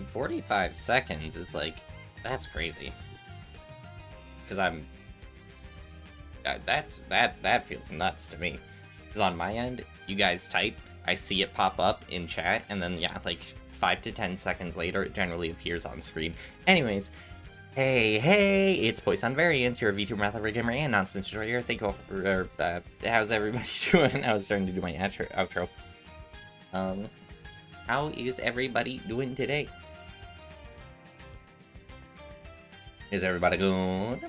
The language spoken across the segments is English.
45 seconds is like, that's crazy. Because that feels nuts to me. Because on my end, you guys type, I see it pop up in chat, and then yeah, like 5 to 10 seconds later, it generally appears on screen. Anyways, hey, it's Poisson Variants, your VTuber Math Gamer and Nonsense Destroyer. Thank you all for, how's everybody doing? I was starting to do my outro. How is everybody doing today? Is everybody good?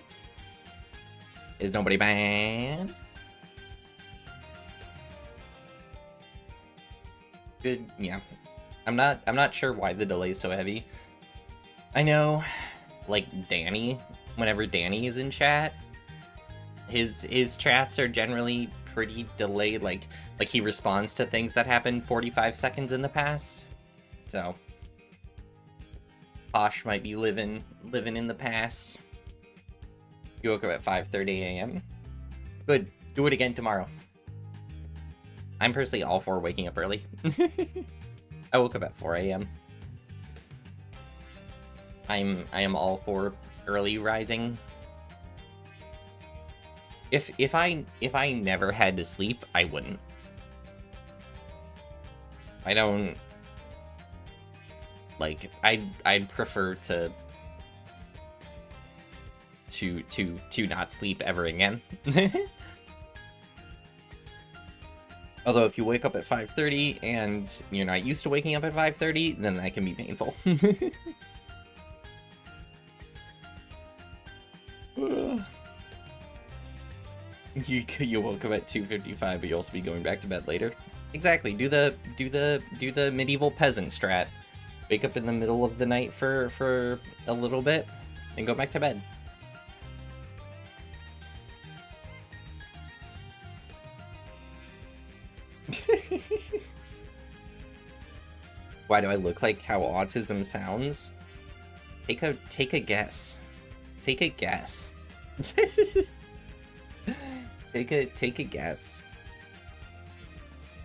Is nobody bad? Good, yeah. I'm not sure why the delay is so heavy. I know, like Danny, whenever Danny is in chat, his chats are generally pretty delayed, like he responds to things that happened 45 seconds in the past. So Posh might be living in the past. You woke up at 5:30 a.m. Good. Do it again tomorrow. I'm personally all for waking up early. I woke up at 4 a.m. I am all for early rising. If I never had to sleep, I wouldn't. I don't like I'd prefer to not sleep ever again. Although if you wake up at 5:30 and you're not used to waking up at 5:30, then that can be painful. You woke up at 2:55, but you'll also be going back to bed later. Exactly. Do the medieval peasant strat. Wake up in the middle of the night for a little bit, and go back to bed. Why do I look like how autism sounds? Take a guess. Take a guess. Take a guess.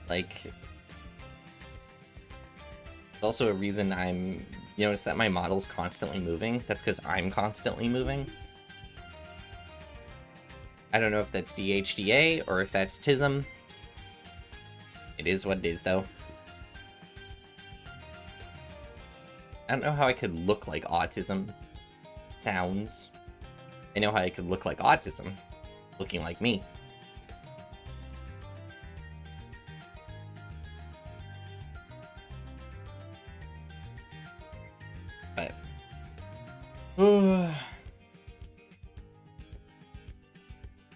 Like, also a reason you notice that my model's constantly moving. That's because I'm constantly moving. I don't know if that's DHDA or if that's TISM. It is what it is, though. I don't know how I could look like autism sounds. I know how I could look like autism, looking like me. But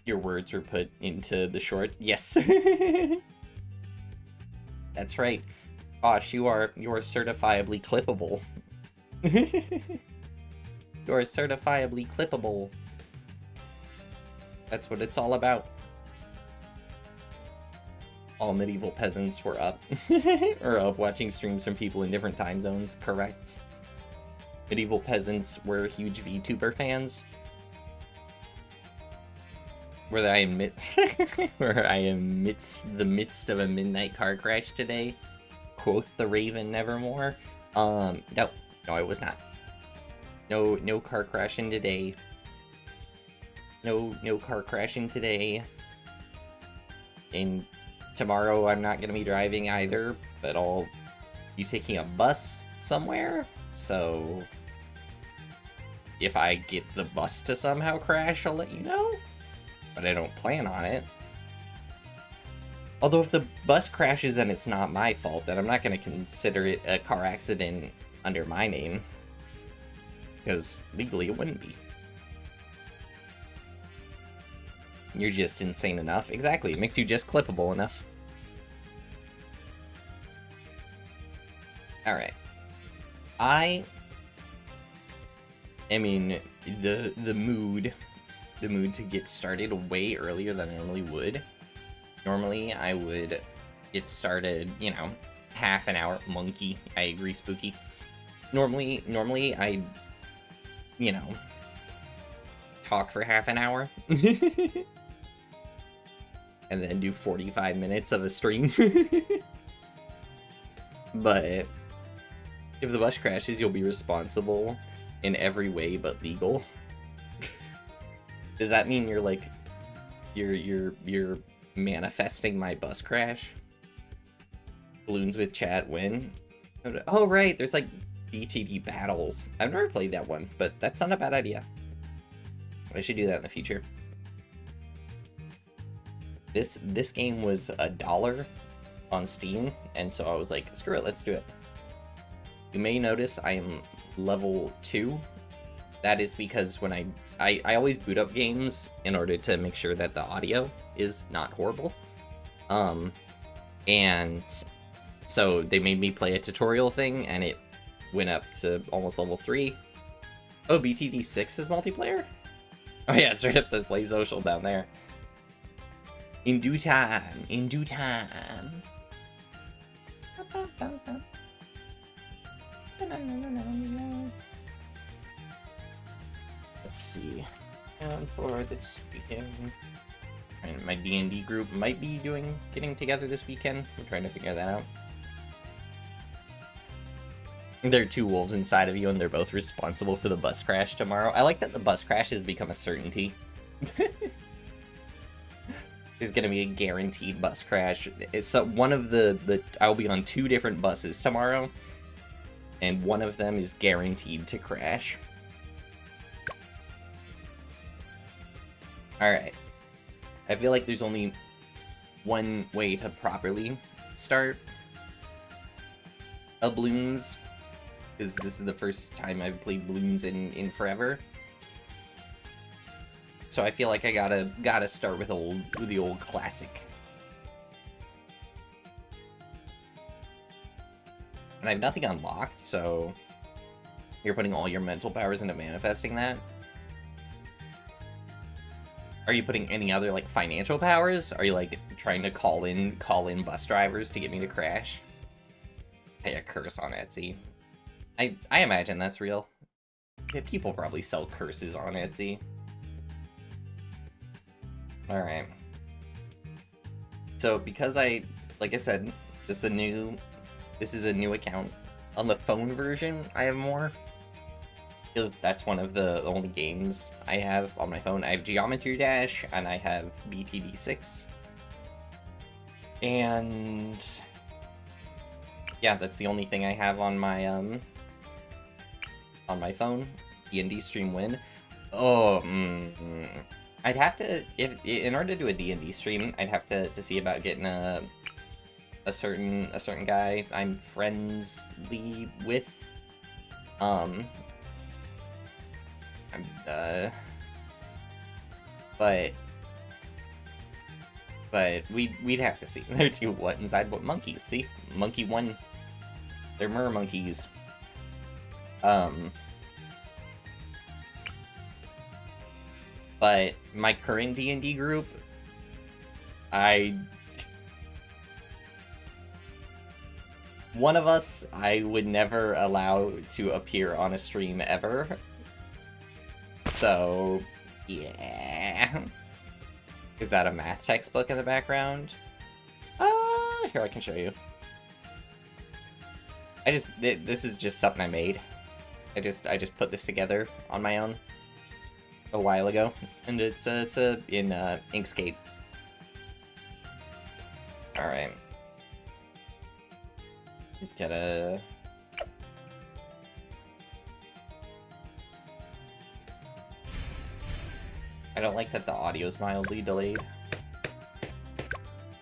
your words were put into the short. Yes. That's right. Gosh, you are certifiably clippable. You are certifiably clippable. That's what it's all about. All medieval peasants were up. Or up watching streams from people in different time zones, correct. Medieval peasants were huge VTuber fans. Where I am amidst the midst of a midnight car crash today. Quoth the Raven nevermore. No, I was not. No car crashing today. No car crashing today. And tomorrow I'm not gonna be driving either, but I'll be taking a bus somewhere. So if I get the bus to somehow crash, I'll let you know. But I don't plan on it. Although if the bus crashes, then it's not my fault. Then I'm not going to consider it a car accident under my name. Because legally it wouldn't be. You're just insane enough. Exactly, it makes you just clippable enough. Alright. I am in the mood to get started way earlier than I normally would. Normally, I would get started, you know, half an hour. Monkey, I agree, spooky. Normally, I, you know, talk for half an hour. And then do 45 minutes of a stream. But If the bus crashes, you'll be responsible in every way but legal. Does that mean you're like, you're manifesting my bus crash? Bloons with chat win. Oh right, there's like BTD battles. I've never played that one, but that's not a bad idea. I should do that in the future. This game was $1 on Steam, and so I was like, screw it, let's do it. You may notice I am level 2. That is because when I always boot up games in order to make sure that the audio is not horrible. And so they made me play a tutorial thing, and it went up to almost level 3. Oh, BTD 6 is multiplayer? Oh yeah, it straight up says play social down there. In due time, in due time. Let's see. And for this weekend, and my D&D group might be getting together this weekend. We're trying to figure that out. There are 2 wolves inside of you, and they're both responsible for the bus crash tomorrow. I like that the bus crash has become a certainty. There's gonna be a guaranteed bus crash. It's one of the I'll be on 2 different buses tomorrow, and one of them is guaranteed to crash. Alright. I feel like there's only one way to properly start a Bloons, because this is the first time I've played Bloons in forever. So I feel like I gotta start with the old classic. And I have nothing unlocked, so you're putting all your mental powers into manifesting that. Are you putting any other like financial powers? Are you like trying to call in bus drivers to get me to crash? Pay a curse on Etsy. I imagine that's real. Yeah, people probably sell curses on Etsy. Alright. So because like I said, this is a new account. On the phone version, I have more. Because that's one of the only games I have on my phone. I have Geometry Dash, and I have BTD 6. And yeah, that's the only thing I have on my phone. D&D stream win. Oh, I'd have to, in order to do a D&D stream, I'd have to see about getting a certain guy I'm friendly with. But we'd have to see. They're 2 what inside what monkeys? See, monkey 1. They're mermonkies. But my current D&D group, one of us I would never allow to appear on a stream ever. So, yeah. Is that a math textbook in the background? Here, I can show you. This is just something I made. I just put this together on my own a while ago, and it's in Inkscape. All right. Just gotta. I don't like that the audio is mildly delayed.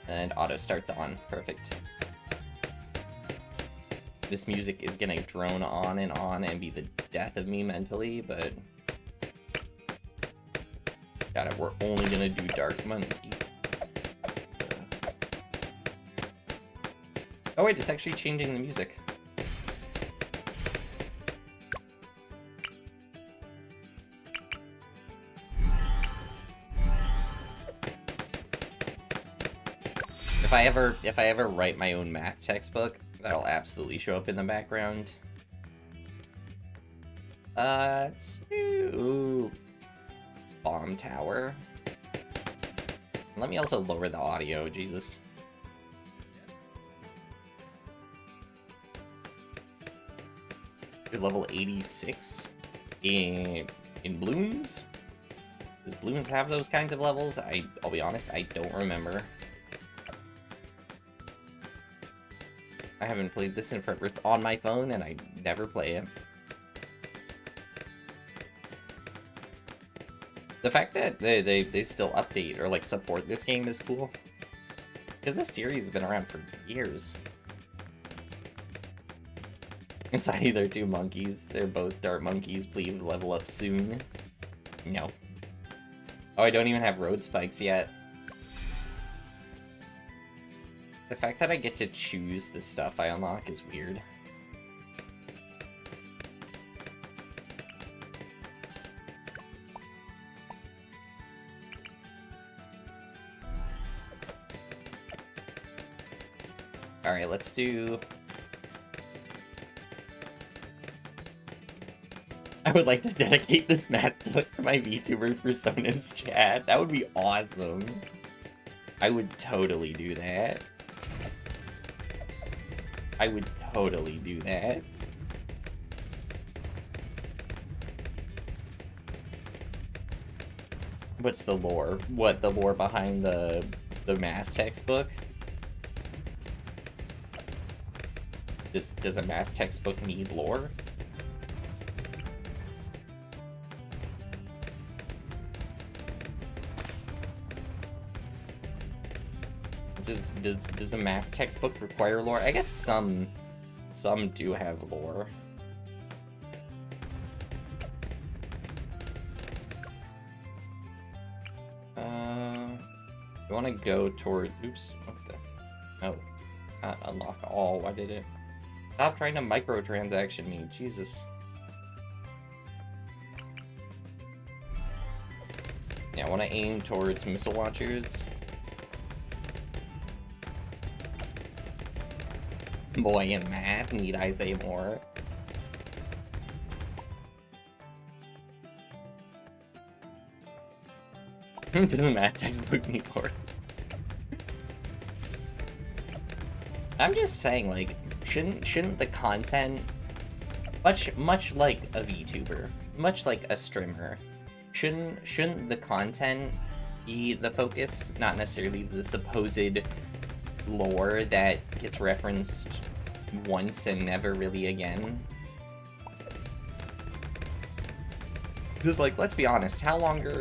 And auto starts on. Perfect. This music is gonna drone on and be the death of me mentally, but God, we're only gonna do Dark Monkey. Oh wait, it's actually changing the music. If I ever write my own math textbook, that'll absolutely show up in the background. Ooh, bomb tower. Let me also lower the audio, Jesus. You're level 86 in Bloons? Does Bloons have those kinds of levels? I'll be honest, I don't remember. I haven't played this in forever. It's on my phone, and I never play it. The fact that they still update or, like, support this game is cool. Because this series has been around for years. It's either two monkeys. They're both dart monkeys. Please level up soon. No. Oh, I don't even have road spikes yet. The fact that I get to choose the stuff I unlock is weird. Alright, let's do... I would like to dedicate this map book to my VTuber personas chat. That would be awesome. I would totally do that. I would totally do that. What's the lore? What, the lore behind the math textbook? Does a math textbook need lore? Does the math textbook require lore? I guess some do have lore. You want to go toward... Oops, what the... Oh. Unlock all. Why did it... Stop trying to microtransaction me. Jesus. Yeah, I want to aim towards missile launchers. Boy in math, need I say more? Does the math textbook need lore? I'm just saying, like, shouldn't the content, much like a VTuber, much like a streamer, shouldn't the content be the focus, not necessarily the supposed lore that gets referenced once and never really again? Because, like, let's be honest, how often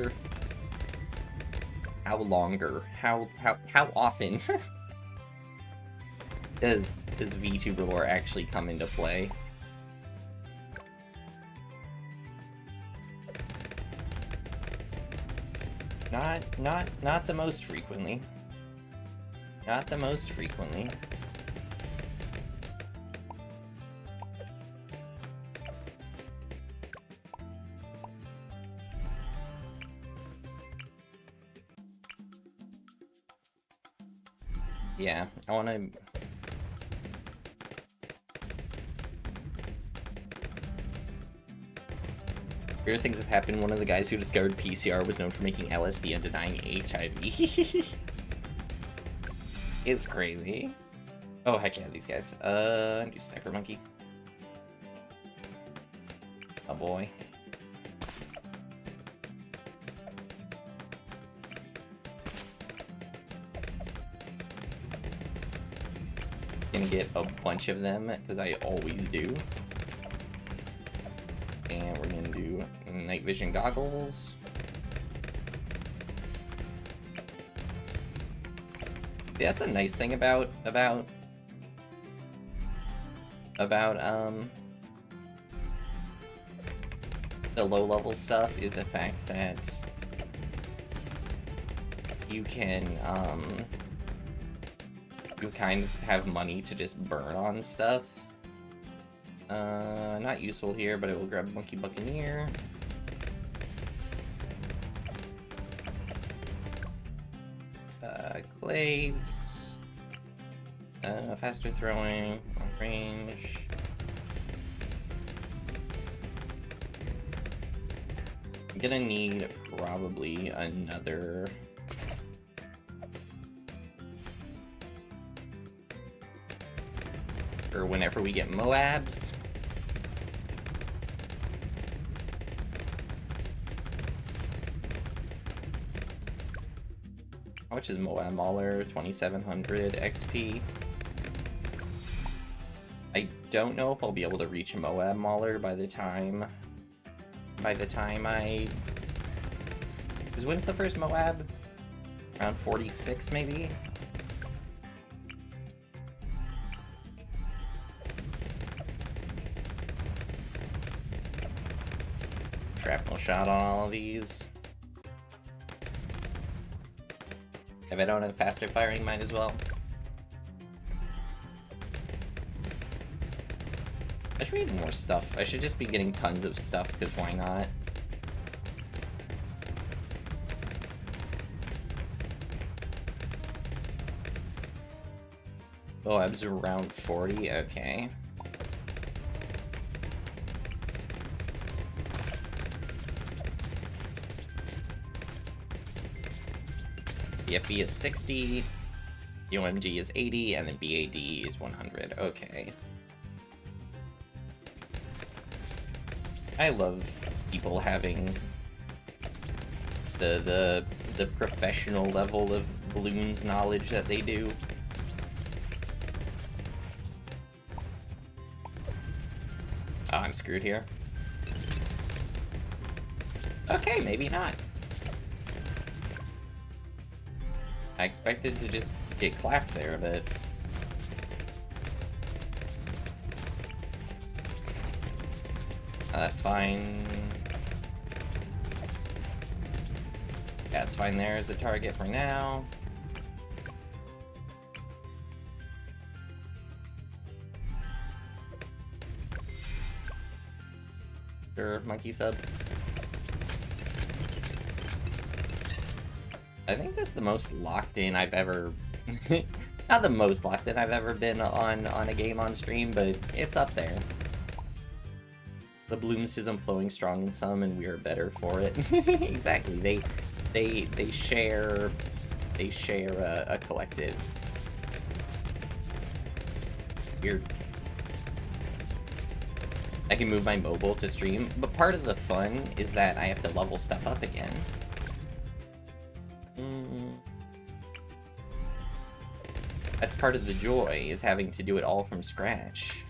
does VTuber lore actually come into play? Not the most frequently. Not the most frequently. Yeah, I want to... Weird things have happened. One of the guys who discovered PCR was known for making LSD and denying HIV. It's crazy. Oh, heck yeah, these guys. Do Sniper Monkey. Oh boy. Gonna get a bunch of them, because I always do. And we're gonna do night vision goggles. Yeah, that's a nice thing about the low level stuff is the fact that you can you kind of have money to just burn on stuff. Not useful here, but I will grab Monkey Buccaneer. Claves. Faster throwing, long range. I'm gonna need probably another... Or whenever we get Moabs. How much is Moab Mauler? 2700 XP. I don't know if I'll be able to reach Moab Mauler by the time I... Because when's the first Moab? Around 46, maybe? Shrapnel shot on all of these. If I don't have faster firing, might as well. I should be getting more stuff. I should just be getting tons of stuff, because why not? Oh, I was around 40, okay. BFB is 60, UMG is 80, and then BAD is 100, okay. I love people having the professional level of Bloons knowledge that they do. Oh, I'm screwed here. Okay, maybe not. I expected to just get clapped there, but... that's fine. That's fine there as a target for now. Sure, monkey sub. I think that's the most locked in I've ever... not the most locked in I've ever been on a game on stream, but it's up there. The Bloomsism flowing strong in some, and we are better for it. Exactly. They share a collective. Weird. I can move my mobile to stream, but part of the fun is that I have to level stuff up again. That's part of the joy, is having to do it all from scratch.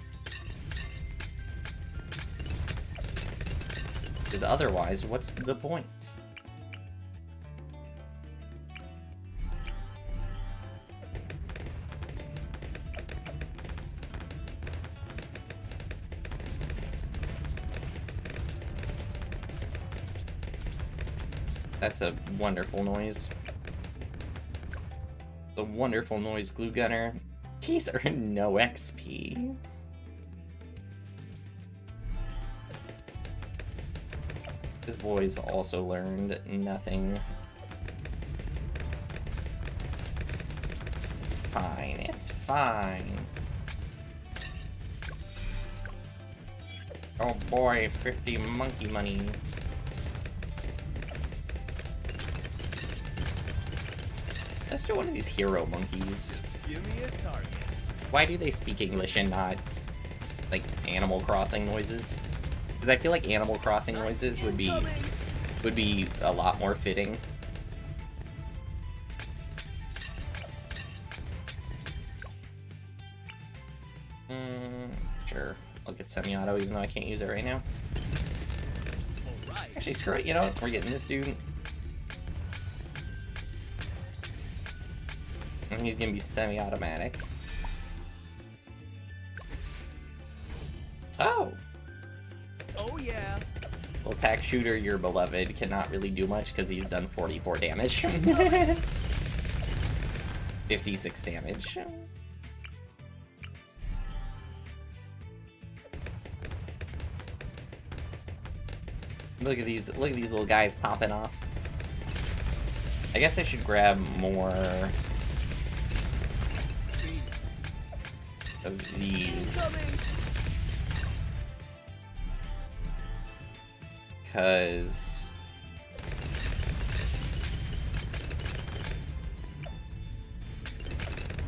Because otherwise, what's the point? That's a wonderful noise. The wonderful noise, glue gunner. These are no XP. This boy's also learned nothing. It's fine, it's fine. Oh boy, 50 monkey money. Let's do one of these hero monkeys. Give me a target. Why do they speak English and not, like, Animal Crossing noises? Because I feel like Animal Crossing noises would be a lot more fitting. Sure. I'll get semi-auto even though I can't use it right now. Right. Actually, screw it, you know what? We're getting this dude. And he's gonna be semi-automatic. Oh! Oh yeah. Well, attack shooter, your beloved, cannot really do much because he's done 44 damage. 56 damage. Look at these little guys popping off. I guess I should grab more of these. Because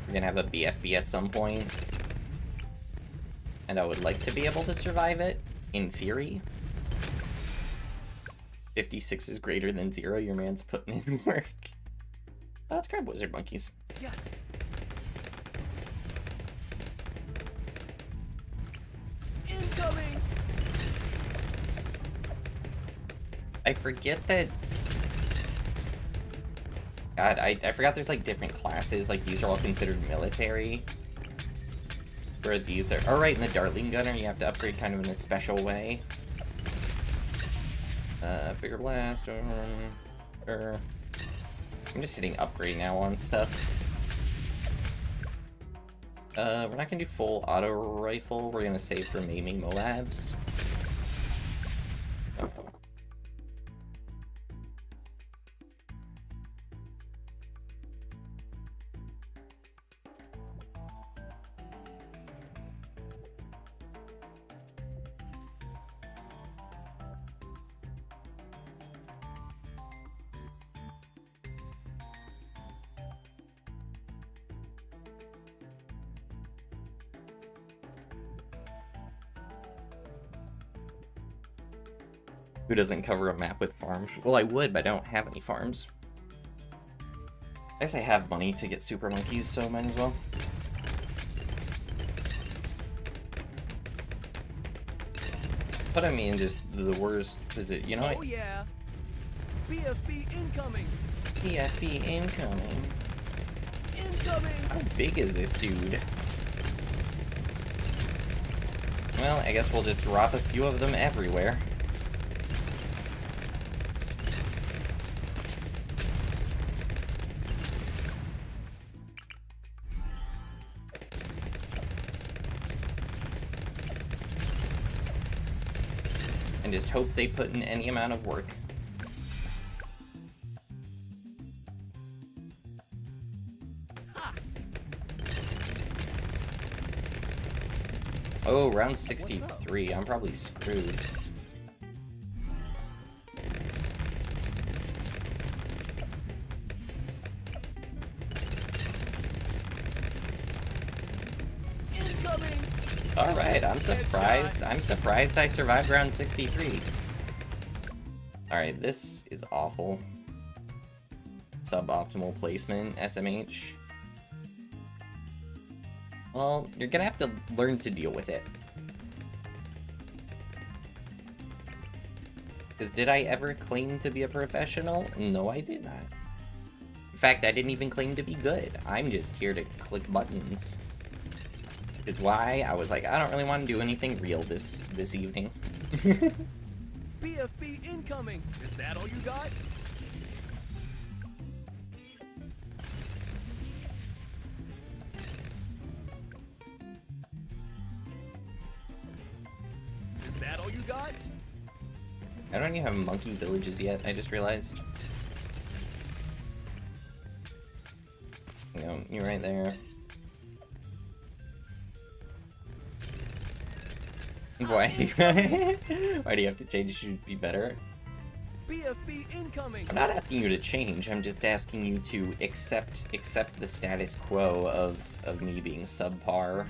we're gonna have a BFB at some point, and I would like to be able to survive it, in theory. 56 is greater than 0, your man's putting in work. Let's grab wizard monkeys. Yes. Incoming. I forget that... God, I forgot there's, like, different classes. Like, these are all considered military. Where these are... Oh, right, in the Dartling Gunner, you have to upgrade kind of in a special way. Bigger blast, or... I'm just hitting upgrade now on stuff. We're not gonna do full auto rifle. We're gonna save for maiming Moabs. Oh. Who doesn't cover a map with farms? Well, I would, but I don't have any farms. I guess I have money to get super monkeys, so might as well. But I mean, just the worst is it, you know what? Oh yeah. BFB incoming. PFP incoming. Incoming. How big is this dude? Well, I guess we'll just drop a few of them everywhere. And just hope they put in any amount of work. Oh, round 63. I'm probably screwed. Incoming. Alright, I'm surprised. I'm surprised I survived round 63. Alright, this is awful. Suboptimal placement, SMH. Well, you're gonna have to learn to deal with it. Because did I ever claim to be a professional? No, I did not. In fact, I didn't even claim to be good. I'm just here to click buttons. Is why I was like, I don't really want to do anything real this evening. BFB incoming. Is that all you got? Is that all you got? I don't even have monkey villages yet, I just realized. No, you're right there. Why? Why do you have to change to be better? BFB incoming. I'm not asking you to change, I'm just asking you to accept the status quo of me being subpar.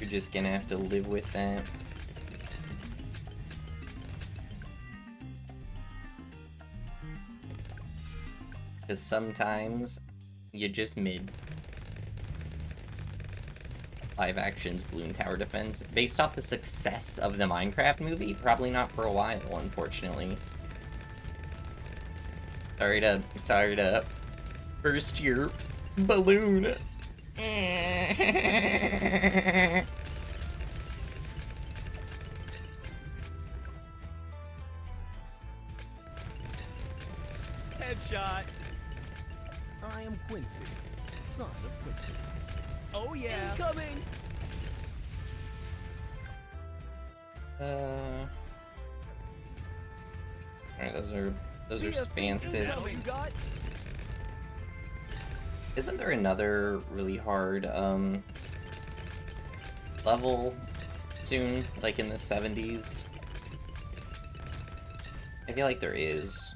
You're just gonna have to live with that. Because sometimes you're just mid. Live action's Bloons Tower Defense. Based off the success of the Minecraft movie? Probably not for a while, unfortunately. Sorry to burst your balloon. Headshot. I am Quincy, son of Quincy. Oh yeah. Incoming. Alright, those are expansive. Incoming. Got? Isn't there another really hard level soon, like in the 70s? I feel like there is.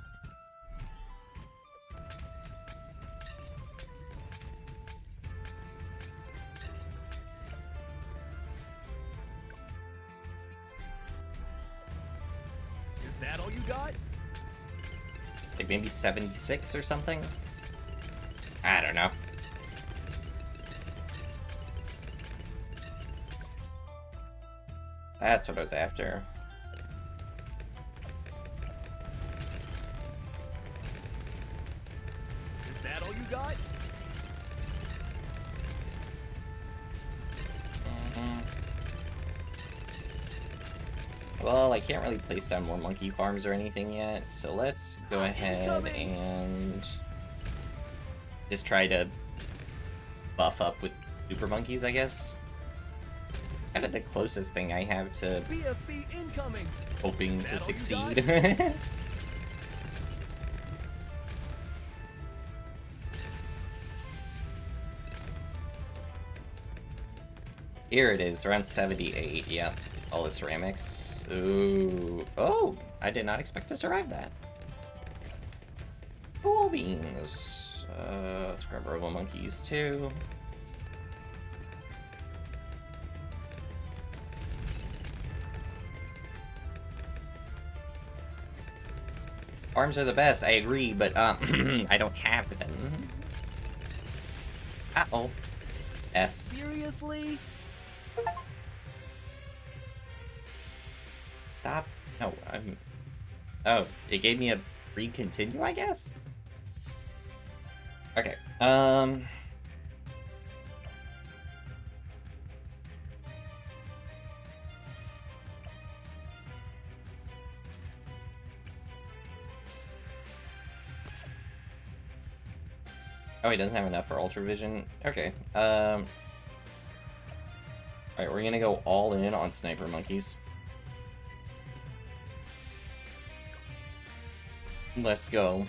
Is Is that all you got? Like maybe 76 or something? I don't know. That's what I was after. Is that all you got? Well, I can't really place down more monkey farms or anything yet, so let's go ahead and just try to buff up with super monkeys, I guess. Kind of the closest thing I have to BFB incoming. hoping to succeed. Here it is, around 78, yep. All the ceramics. Ooh. Oh, I did not expect to survive that. Cool beans. Let's grab robo monkeys too. Farms are the best, I agree, but I don't have them. Uh-oh. F. Seriously? Stop. No, I'm... Oh, it gave me a free continue, I guess? Okay, Oh, he doesn't have enough for Ultra Vision? Okay, Alright, we're gonna go all in on Sniper Monkeys. Let's go.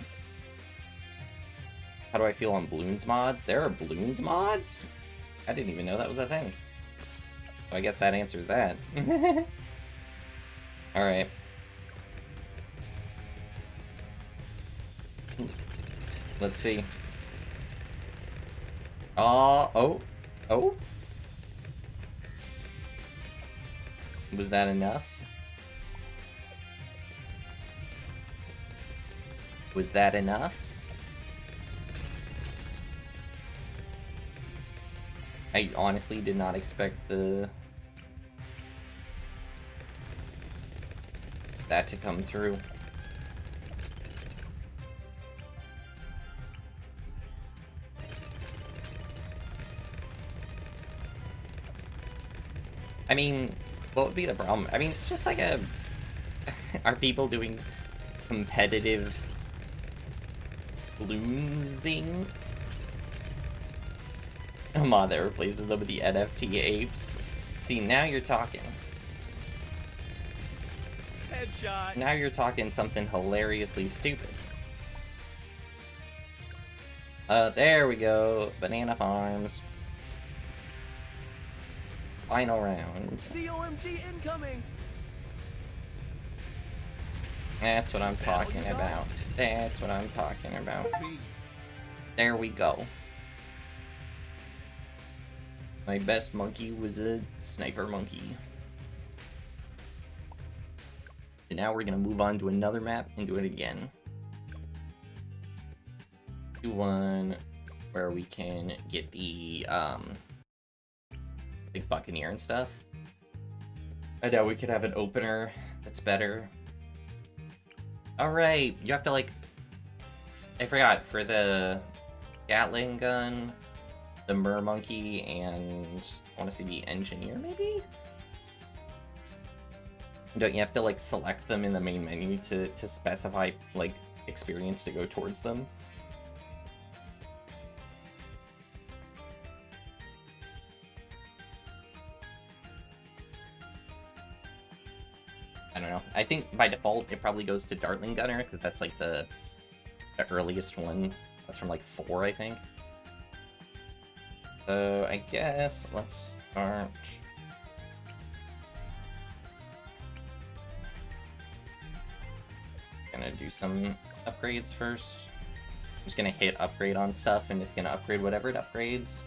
How do I feel on Bloons mods? There are Bloons mods? I didn't even know that was a thing. So I guess that answers that. Alright. Let's see. Oh. Was that enough? Was that enough? I honestly did not expect that to come through. I mean, what would be the problem? I mean, it's just like a... Are people doing competitive bloonsing? Come on, that replaces them with the NFT apes. See, now you're talking. Headshot. Now you're talking something hilariously stupid. There we go. Banana farms. Final round. COMG incoming. That's what I'm talking about. That's what I'm talking about. Speed. There we go. My best monkey was a sniper monkey. And now we're gonna move on to another map and do it again. Do one where we can get the big Buccaneer and stuff. I doubt we could have an opener that's better. Alright, you have to like... I forgot, for the Gatling gun, the mermonkey, and I want to see the engineer, maybe? Don't you have to like select them in the main menu to specify like experience to go towards them? I don't know. I think by default it probably goes to Dartling Gunner because that's like the earliest one. That's from like 4, I think. So I guess let's start. Gonna do some upgrades first. I'm just gonna hit upgrade on stuff and it's gonna upgrade whatever it upgrades.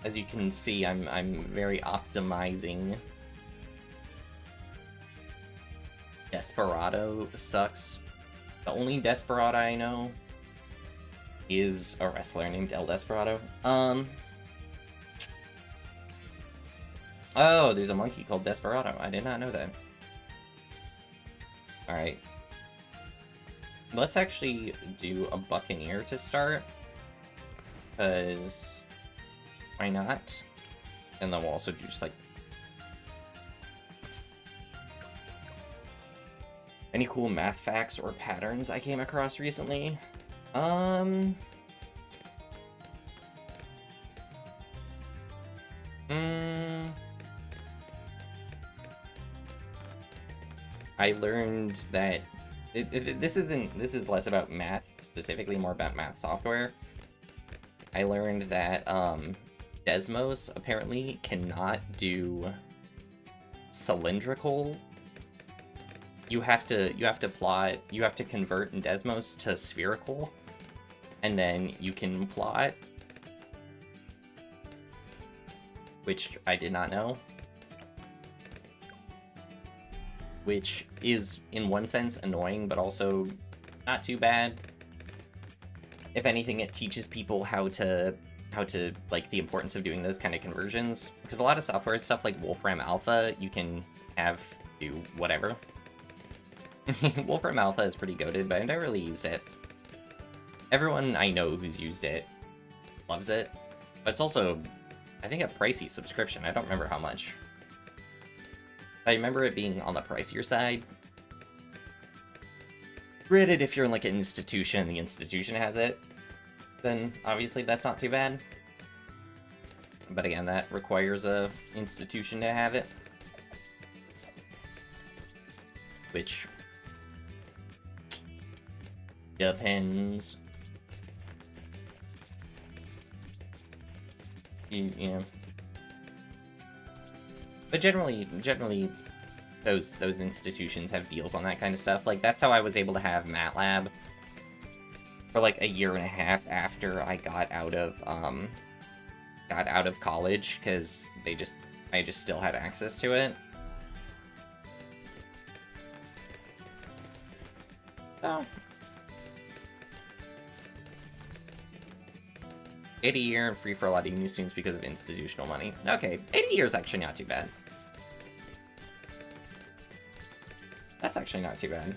As you can see, I'm very optimizing Desperado sucks. The only Desperado I know is a wrestler named El Desperado. Oh, there's a monkey called Desperado. I did not know that. Alright. Let's actually do a Buccaneer to start. Because why not? And then we'll also do just like... Any cool math facts or patterns I came across recently? I learned that this is less about math specifically, more about math software. I learned that Desmos apparently cannot do cylindrical. You have to convert in Desmos to spherical, and then you can plot, which I did not know. Which is, in one sense, annoying, but also not too bad. If anything, it teaches people how to like the importance of doing those kind of conversions. Because a lot of software stuff like Wolfram Alpha, you can have do whatever. Wolfram Alpha is pretty goated, but I never really used it. Everyone I know who's used it loves it, but it's also, I think, a pricey subscription. I don't remember how much. I remember it being on the pricier side. Granted, if you're in like an institution and the institution has it, then obviously that's not too bad. But again, that requires a institution to have it. Which depends. You know. But generally, those institutions have deals on that kind of stuff. Like, that's how I was able to have MATLAB for like a year and a half after I got out of college, because I just still had access to it. So, 80 a year and free for a lot of new students because of institutional money. Okay, 80 years actually not too bad. That's actually not too bad.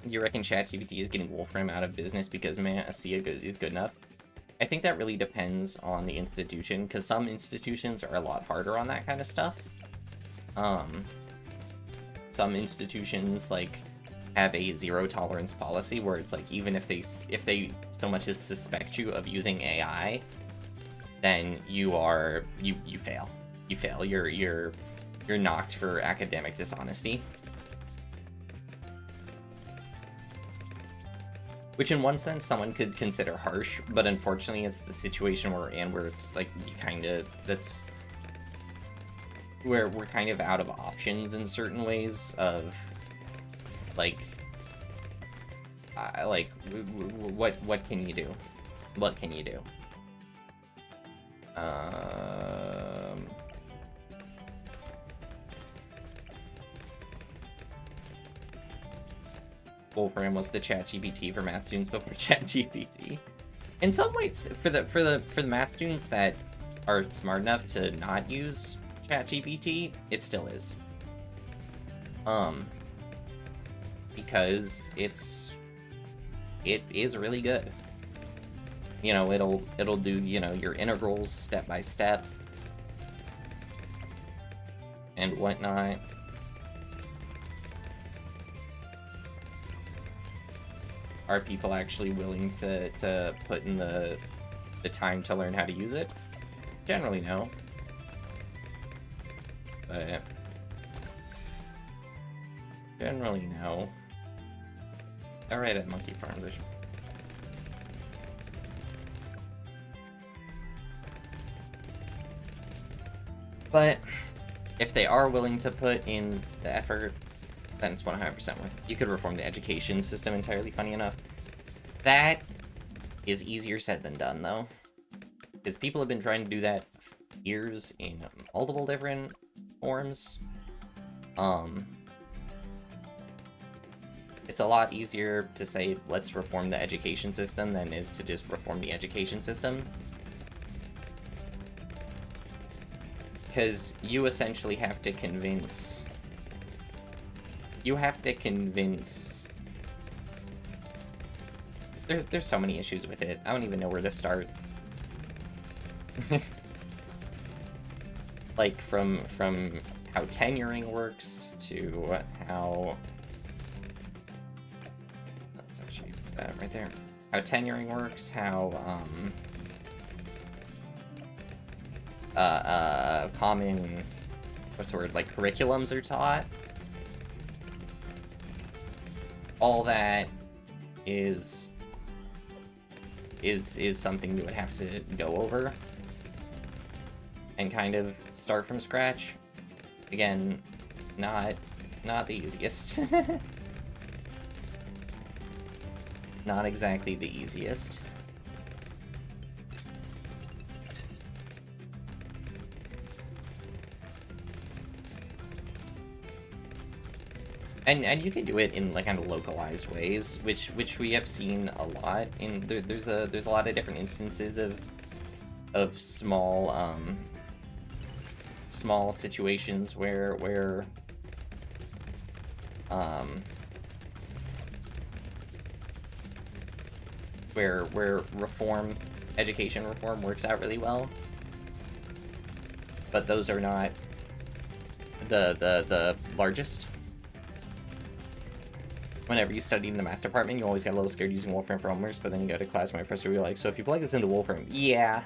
You reckon ChatGPT is getting Wolfram out of business because ASEA is good enough? I think that really depends on the institution, because some institutions are a lot harder on that kind of stuff. Some institutions, like, have a zero tolerance policy where it's like, even if they so much as suspect you of using AI, then you fail. You fail. You're knocked for academic dishonesty. Which in one sense someone could consider harsh, but unfortunately it's the situation we're in where it's like that's where we're kind of out of options in certain ways of like what can you do? What can you do? Wolfram was the ChatGPT for math students before ChatGPT. In some ways, for the math students that are smart enough to not use ChatGPT, it still is. Because it is really good. You know, it'll do, you know, your integrals step by step and whatnot. Are people actually willing to put in the time to learn how to use it? Generally, no. But generally, no. Alright, at Monkey Farms, I should... But if they are willing to put in the effort, then it's 100% worth it. You could reform the education system entirely, funny enough. That is easier said than done, though. Because people have been trying to do that for years in multiple different forms. It's a lot easier to say, let's reform the education system than it is to just reform the education system. Because you essentially have to convince... There's so many issues with it. I don't even know where to start. Like, from how tenuring works to how... Let's actually put that right there. How tenuring works, how, common... What's the word? Like, curriculums are taught. All that is something you would have to go over and kind of start from scratch. Again, not the easiest. Not exactly the easiest. And you can do it in like kind of localized ways, which we have seen a lot. There's a lot of different instances of small small situations where education reform works out really well, but those are not the largest. Whenever you study in the math department, you always got a little scared using Wolfram for homeworks, but then you go to class, my professor will be like, so if you plug this into Wolfram, yeah.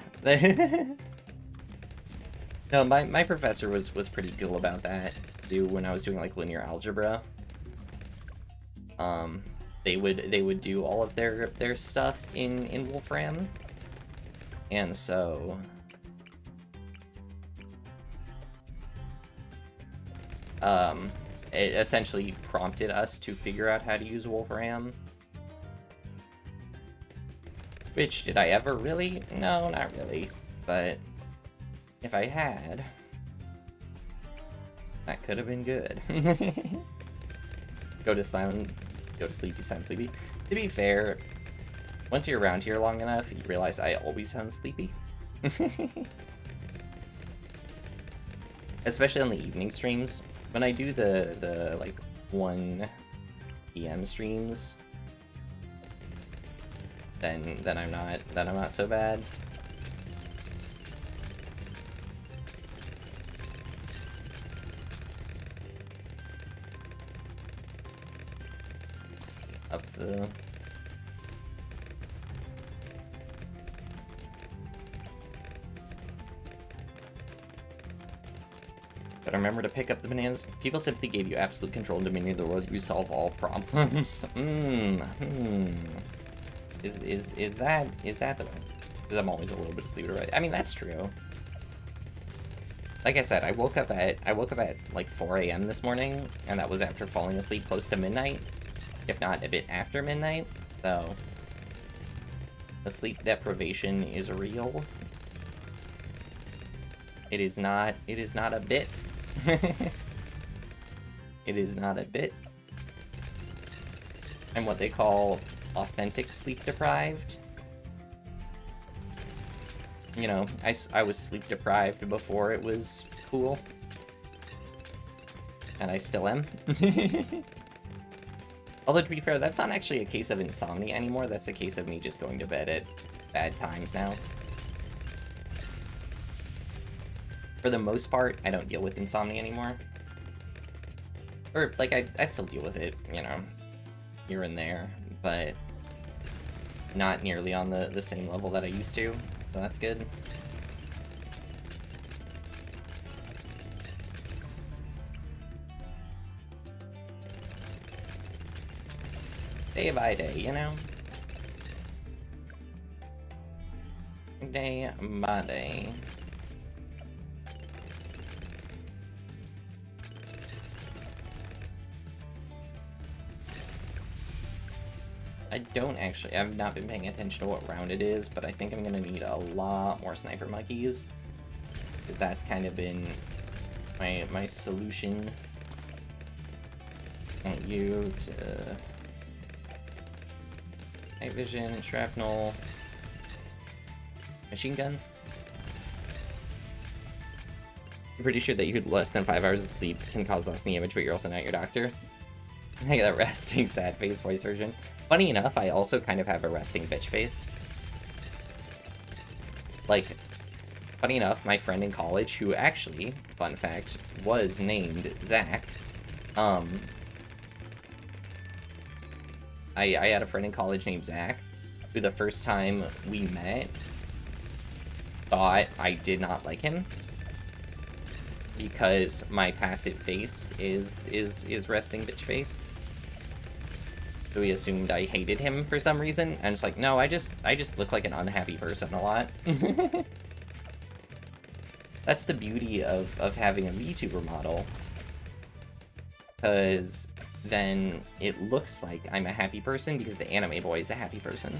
No, my professor was pretty cool about that, too, when I was doing, like, linear algebra. They would do all of their stuff in Wolfram, and so... it essentially prompted us to figure out how to use Wolfram. Which, did I ever really? No, not really. But if I had, that could have been good. Go to sleepy, sound sleepy. To be fair, once you're around here long enough, you realize I always sound sleepy. Especially on the evening streams. When I do the like 1 PM streams, then I'm not so bad. Up the... But remember to pick up the bananas. People simply gave you absolute control and dominion of the world. You solve all problems. Is that the one? Because I'm always a little bit asleep, right? I mean, that's true. Like I said, I woke up at like 4 AM this morning, and that was after falling asleep close to midnight, if not a bit after midnight. So the sleep deprivation is real. It is not a bit. It is not a bit. I'm what they call authentic sleep deprived. You know, I was sleep deprived before it was cool. And I still am. Although, to be fair, that's not actually a case of insomnia anymore. That's a case of me just going to bed at bad times now. For the most part, I don't deal with insomnia anymore. Or, like, I still deal with it, you know, here and there, but not nearly on the same level that I used to, so that's good. Day by day, you know? Day by day. I don't actually, I've not been paying attention to what round it is, but I think I'm gonna need a lot more sniper monkeys. That's kind of been my solution. I want you to night vision, shrapnel, machine gun. I'm pretty sure that you less than 5 hours of sleep can cause less damage, but you're also not your doctor. I got that resting sad face voice version. Funny enough, I also kind of have a resting bitch face. Like, funny enough, my friend in college, who actually, fun fact, was named Zach. I had a friend in college named Zach, who the first time we met, thought I did not like him. Because my passive face is resting bitch face. So he assumed I hated him for some reason, and it's like, no, I just look like an unhappy person a lot. That's the beauty of having a VTuber model. Because then it looks like I'm a happy person because the anime boy is a happy person.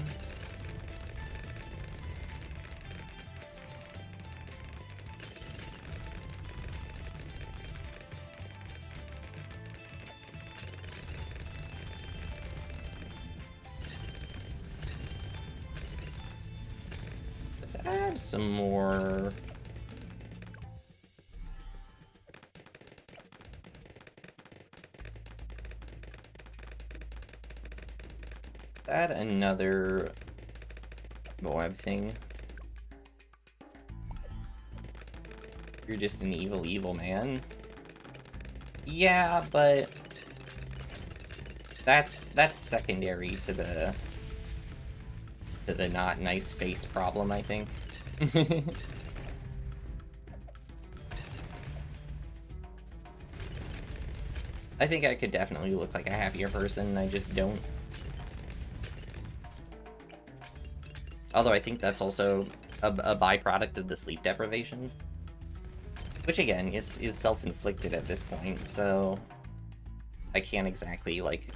Add some more. Add another web thing. You're just an evil man. Yeah, but that's secondary to the not nice face problem, I think. I think I could definitely look like a happier person, I just don't. Although I think that's also a byproduct of the sleep deprivation. Which again, is self-inflicted at this point, so I can't exactly, like...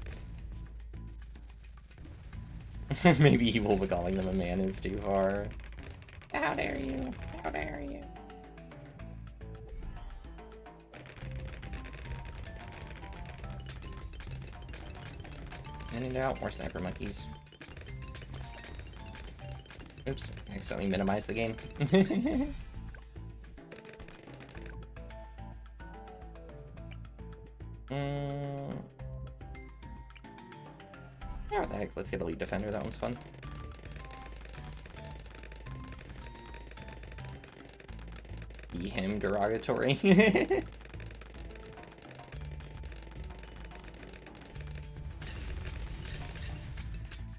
Maybe evil, but calling them a man is too far. How dare you? How dare you? In and out, more sniper monkeys. Oops, I accidentally minimized the game. Yeah, what the heck, let's get Elite Defender, that one's fun. Be him derogatory.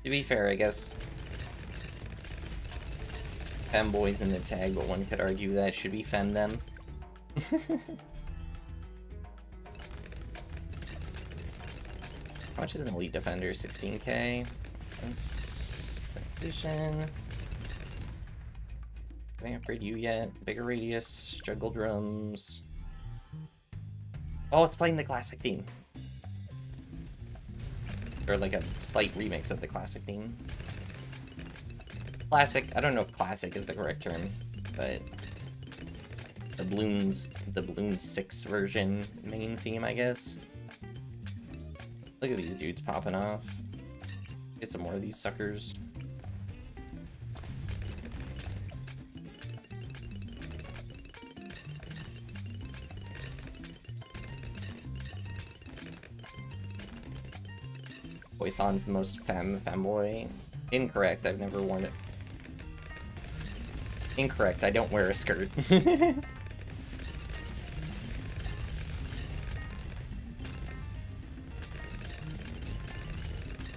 To be fair, I guess femboys in the tag, but one could argue that should be fem them. How much is an Elite Defender? 16k. That's vision. I haven't upgraded you yet. Bigger radius, juggle drums. Oh, it's playing the classic theme. Or like a slight remix of the classic theme. Classic, I don't know if classic is the correct term, but the Bloons 6 version main theme, I guess. Look at these dudes popping off. Get some more of these suckers. Poisson's the most femboy. Incorrect, I've never worn it. Incorrect, I don't wear a skirt.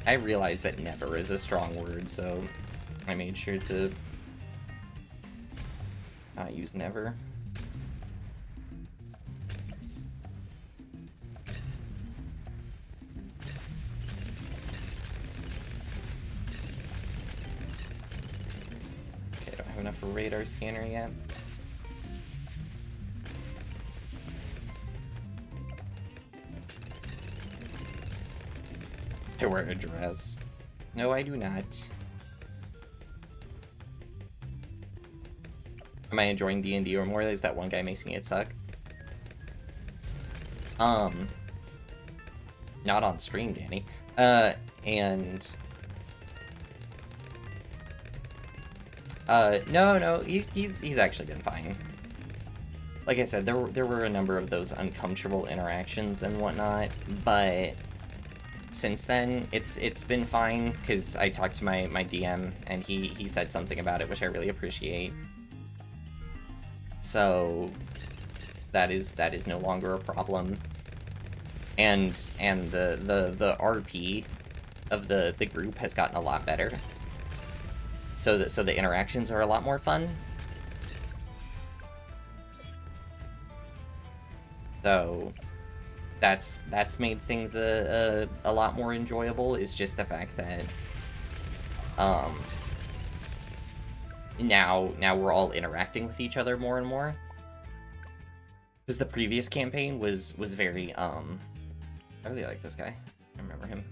I realize that never is a strong word, so I made sure to not use never. Okay, I don't have enough for radar scanner yet. I wear a dress. No, I do not. Am I enjoying D&D or more? Is that one guy making it suck? Not on stream, Danny. No, he's actually been fine. Like I said, there were a number of those uncomfortable interactions and whatnot, but since then, it's been fine, because I talked to my DM, and he said something about it, which I really appreciate. So that is no longer a problem. And the RP of the group has gotten a lot better. So the interactions are a lot more fun. So that's made things a lot more enjoyable. Is just the fact that now we're all interacting with each other more and more. Because the previous campaign was very I really like this guy. I remember him.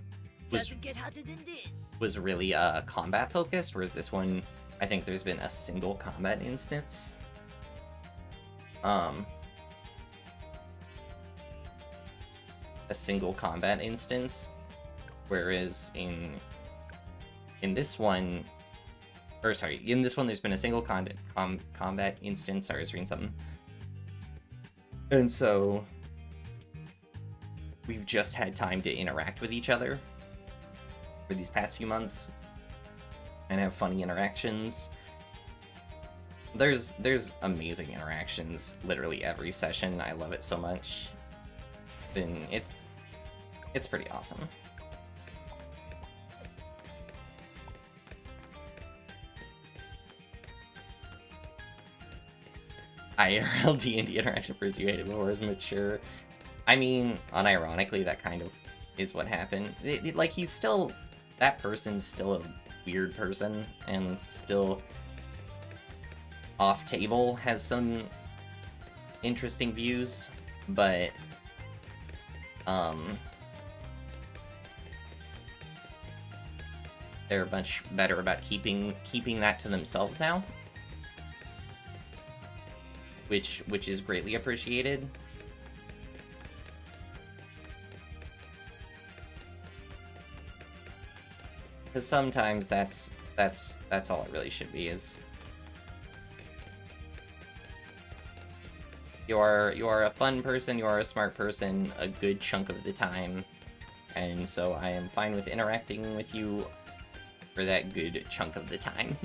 Was really combat focused, whereas this one, I think there's been a single combat instance. A single combat instance, whereas in this one, or sorry, in this one there's been a single combat instance. Sorry, I was reading something. And so we've just had time to interact with each other for these past few months and have funny interactions. There's amazing interactions literally every session. I love it so much. It's pretty awesome. IRL D&D interaction first you hated before is mature. I mean, unironically, that kind of is what happened. Like, he's still... That person's still a weird person, and still off-table has some interesting views, but... they're much better about keeping that to themselves now. Which is greatly appreciated. Because sometimes that's all it really should be, is you are a fun person, you are a smart person a good chunk of the time, and so I am fine with interacting with you for that good chunk of the time.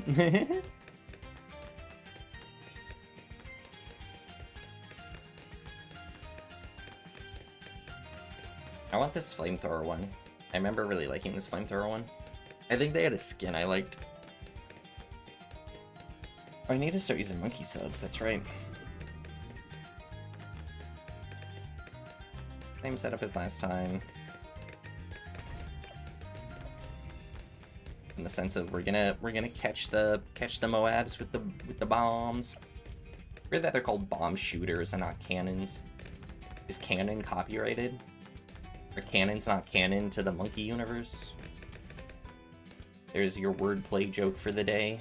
I want this flamethrower one. I remember really liking this flamethrower one. I think they had a skin I liked. I need to start using monkey subs, that's right. Same setup as last time. In the sense of we're gonna catch the Moabs with the bombs. Weird that they're called bomb shooters and not cannons. Is cannon copyrighted? Are cannons not canon to the monkey universe? There's your wordplay joke for the day.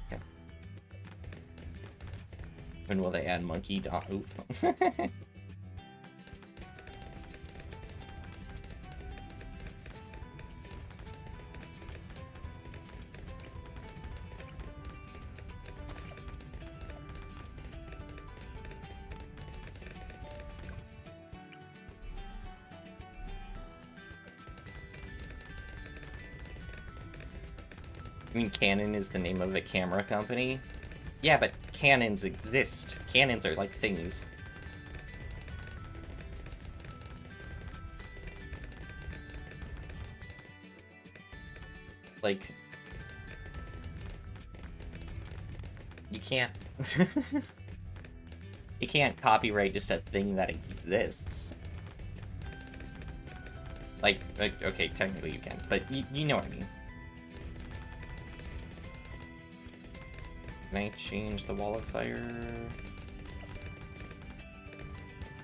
Okay. When will they add monkey dot oof? I mean, Canon is the name of a camera company. Yeah, but cannons exist. Cannons are like things. Like... You can't... You can't copyright just a thing that exists. Like, okay, technically you can, but you know what I mean. Can I change the wall of fire?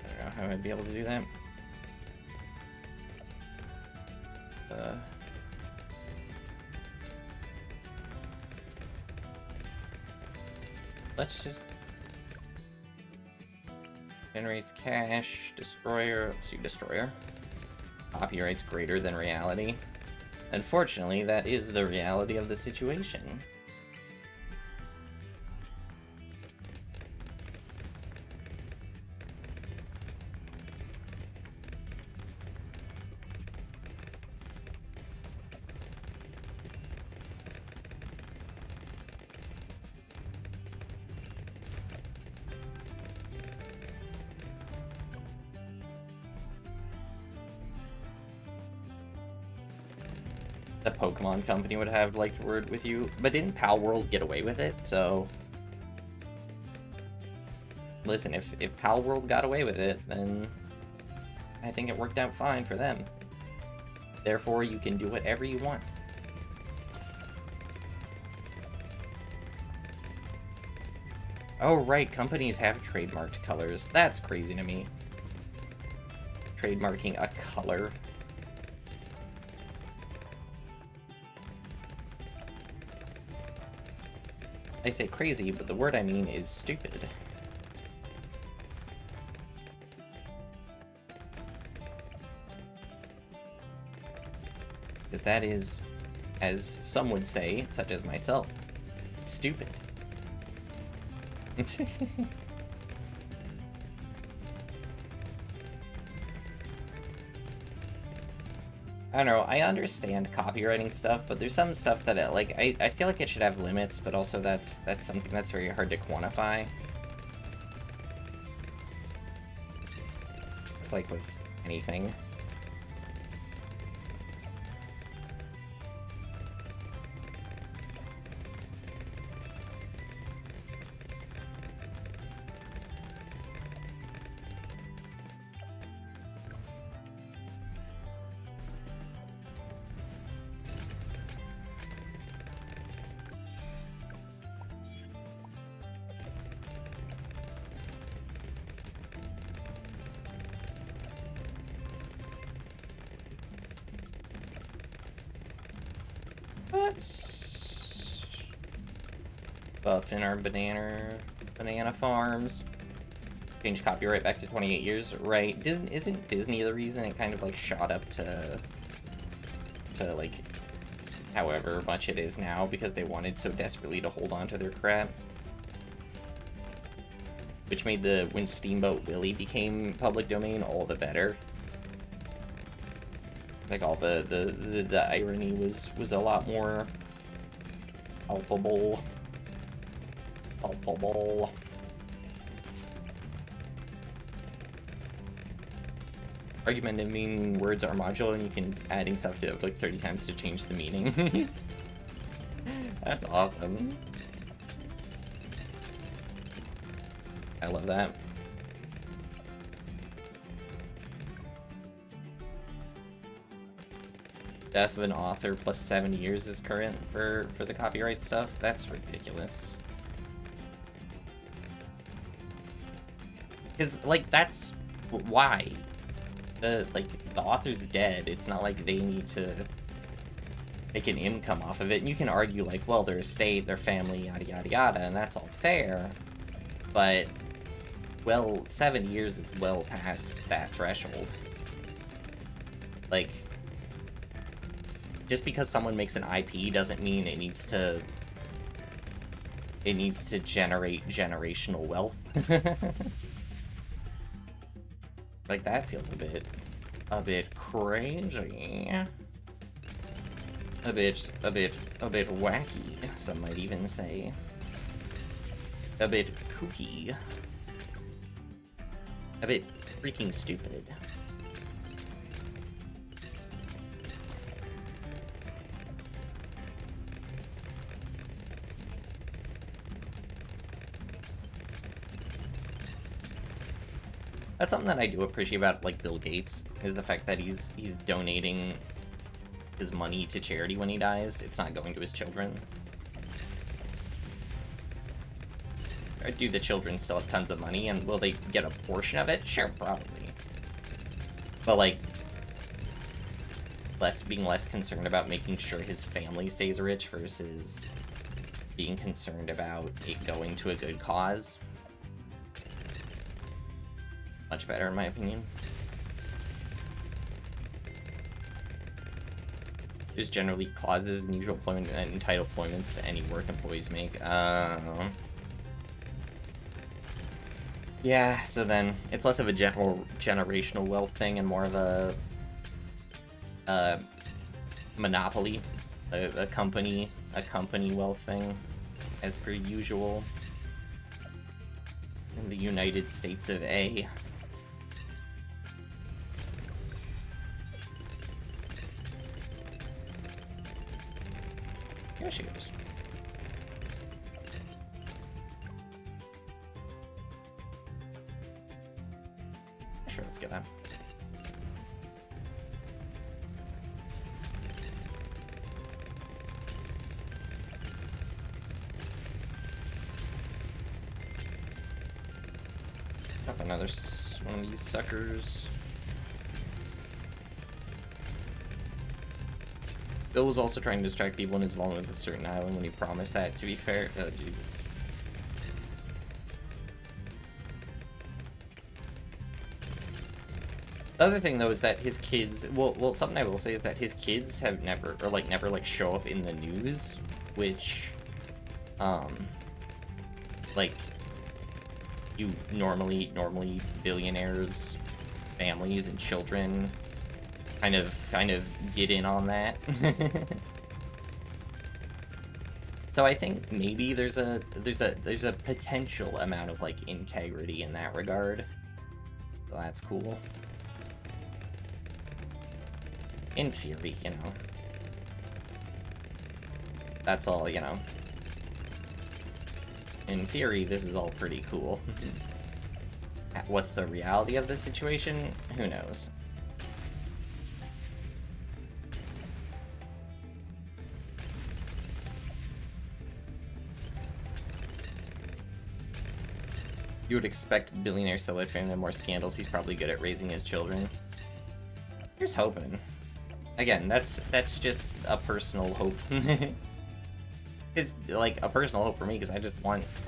I don't know how I'd be able to do that. Let's just... Generates cash, destroyer, let's do destroyer. Copyright's greater than reality. Unfortunately, that is the reality of the situation. The Pokemon company would have like word with you, but didn't Pal World get away with it? So listen, if Pal World got away with it, then I think it worked out fine for them. Therefore, you can do whatever you want. Oh right, companies have trademarked colors. That's crazy to me. Trademarking a color. I say crazy, but the word I mean is stupid. Because that is, as some would say, such as myself, stupid. I don't know, I understand copywriting stuff, but there's some stuff that, I feel like it should have limits, but also that's something that's very hard to quantify. It's like with anything. Let's buff in our banana farms. Change copyright back to 28 years, right? Isn't Disney the reason it kind of like shot up to like however much it is now because they wanted so desperately to hold on to their crap? Which made when Steamboat Willie became public domain all the better. Like all the irony was a lot more palpable. Argumentative meaning words are modular and you can adding stuff to it like 30 times to change the meaning. That's awesome. I love that. Death of an author plus 7 years is current for the copyright stuff. That's ridiculous. Because, like, that's why. The author's dead. It's not like they need to make an income off of it. And you can argue, like, well, their estate, their family, yada, yada, yada, and that's all fair. But, well, 7 years is well past that threshold. Like, just because someone makes an IP doesn't mean it needs to generate generational wealth. Like, that feels a bit crazy. A bit wacky, some might even say. A bit kooky. A bit freaking stupid. That's something that I do appreciate about, like, Bill Gates, is the fact that he's donating his money to charity when he dies. It's not going to his children. do the children still have tons of money, and will they get a portion of it? Sure, probably. But, like, being less concerned about making sure his family stays rich versus being concerned about it going to a good cause. Much better, in my opinion. There's generally clauses in usual employment and entitled employments to any work employees make. Yeah, so then it's less of a generational wealth thing and more of a monopoly, a company wealth thing, as per usual in the United States of A. There she goes. Sure, let's get that. Up another one of these suckers. Bill was also trying to distract people in his involvement with a certain island when he promised that, to be fair. Oh, Jesus. The other thing, though, is that his kids... Well, something I will say is that his kids have never show up in the news, which, like, you normally billionaires, families, and children kind of get in on that. So I think maybe there's a potential amount of, like, integrity in that regard. So that's cool. In theory, you know. That's all, you know. In theory, this is all pretty cool. What's the reality of the situation? Who knows? You would expect billionaires to live family and more scandals. He's probably good at raising his children. Here's hoping. Again, that's just a personal hope. It's like a personal hope for me because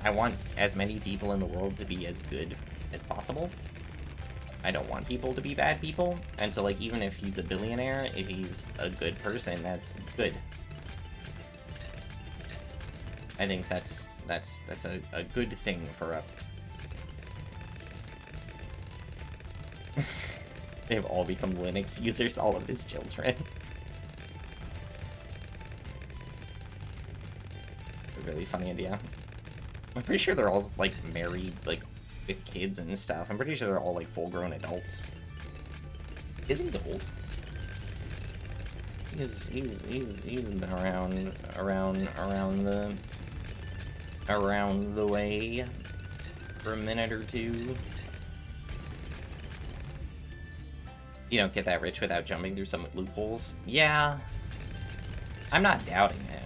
I want as many people in the world to be as good as possible. I don't want people to be bad people, and so, like, even if he's a billionaire, if he's a good person, that's good. I think that's a good thing for a... They've all become Linux users, all of his children. A really funny idea. I'm pretty sure they're all, like, married, like, with kids and stuff. I'm pretty sure they're all, like, full-grown adults. Izzy's old. He's been around the way for a minute or two. You don't get that rich without jumping through some loopholes. Yeah, I'm not doubting it.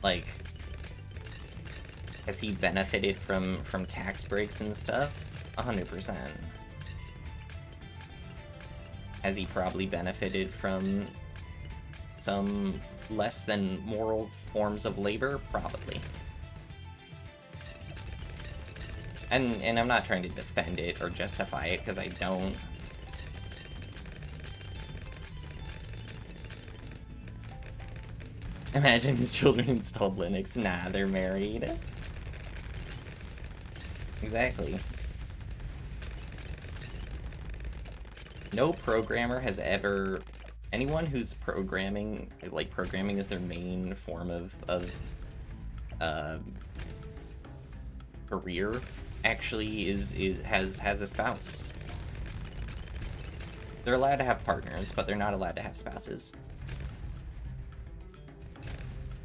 Like, has he benefited from tax breaks and stuff? 100%. Has he probably benefited from some less than moral forms of labor? Probably. And I'm not trying to defend it or justify it, because I don't. Imagine his children installed Linux. Nah, they're married. Exactly. No programmer has ever... Anyone who's programming, like, programming is their main form of career, actually has a spouse. They're allowed to have partners, but they're not allowed to have spouses.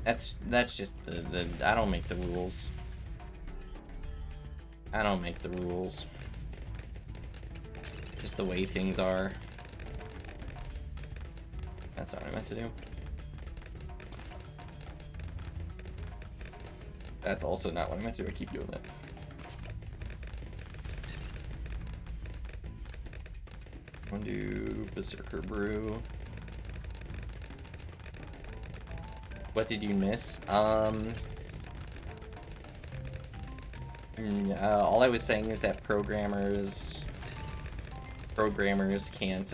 That's just the I don't make the rules. I don't make the rules. Just the way things are. That's not what I meant to do. That's also not what I meant to do. I keep doing that. I'm gonna do Berserker Brew. What did you miss? All I was saying is that programmers can't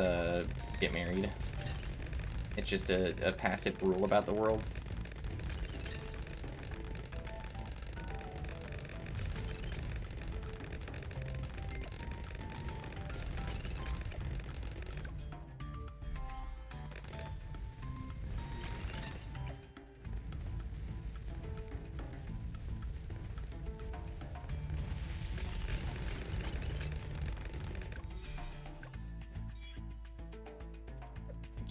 get married. It's just a passive rule about the world.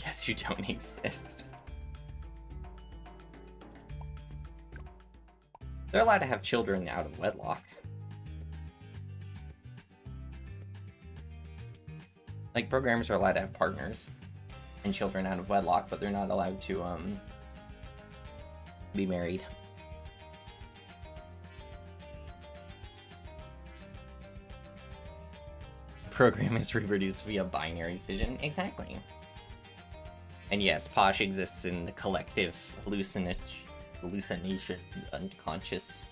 Yes, you don't exist. They're allowed to have children out of wedlock. Like, programmers are allowed to have partners and children out of wedlock, but they're not allowed to, be married. Program is reproduced via binary fission. Exactly. And yes, Posh exists in the collective hallucination unconscious.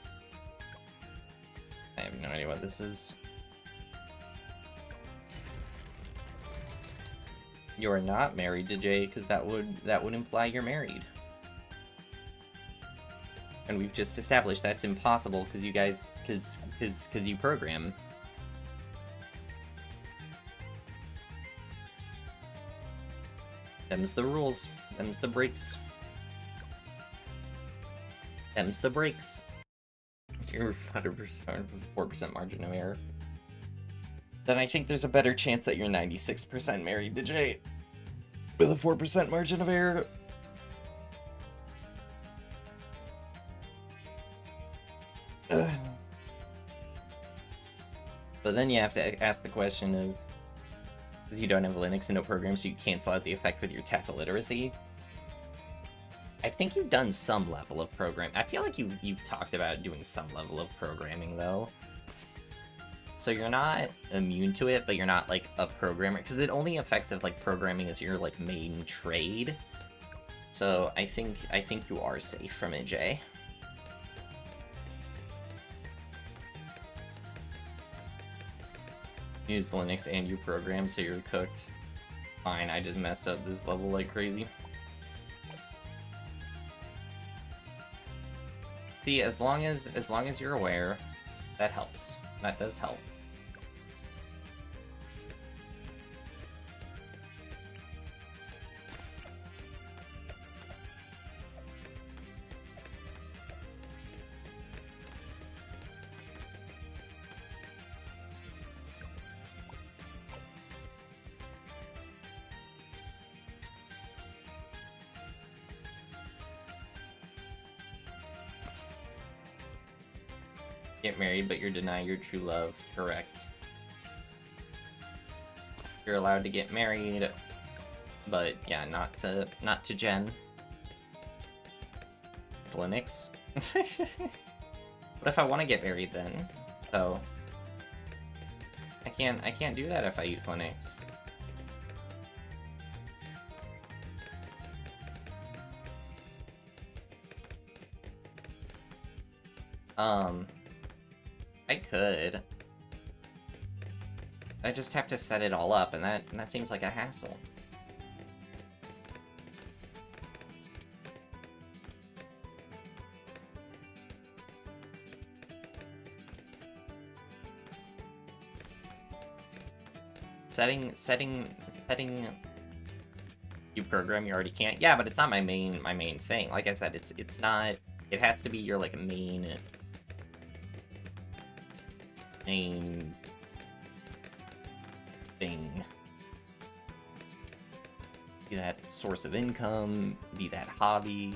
I have no idea what this is. You're not married to Jay, because that would imply you're married. And we've just established that's impossible because you guys because you program. Them's the rules. Them's the breaks. Them's the breaks. You're 4% margin of error. Then I think there's a better chance that you're 96% married to Jay. With a 4% margin of error. But then you have to ask the question of, because you don't have Linux and no program, so you cancel out the effect with your tech illiteracy. I think you've done some level of program. I feel like you've talked about doing some level of programming, though. So you're not immune to it, but you're not, like, a programmer. Because it only affects if, like, programming is your, like, main trade. So I think you are safe from it, Jay. Use Linux and you program, so you're cooked. Fine, I just messed up this level like crazy. See, as long as you're aware, that helps. That does help. Get married, but you're denying your true love. Correct. You're allowed to get married, but yeah, not to Jen. It's Linux. What if I want to get married then? So I can't do that if I use Linux. I could. I just have to set it all up, and that seems like a hassle. Setting you program you already can't. Yeah, but it's not my main thing. Like I said, it's not. It has to be your like main thing. Be that source of income, be that hobby.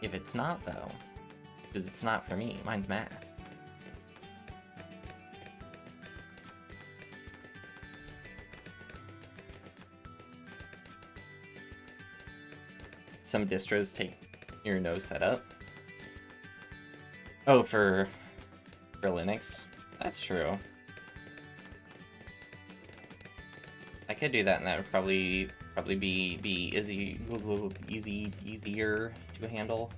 If it's not, though, because it's not for me, mine's math. Some distros take your no setup. Oh, for Linux? That's true. I could do that, and that would probably be easier to handle.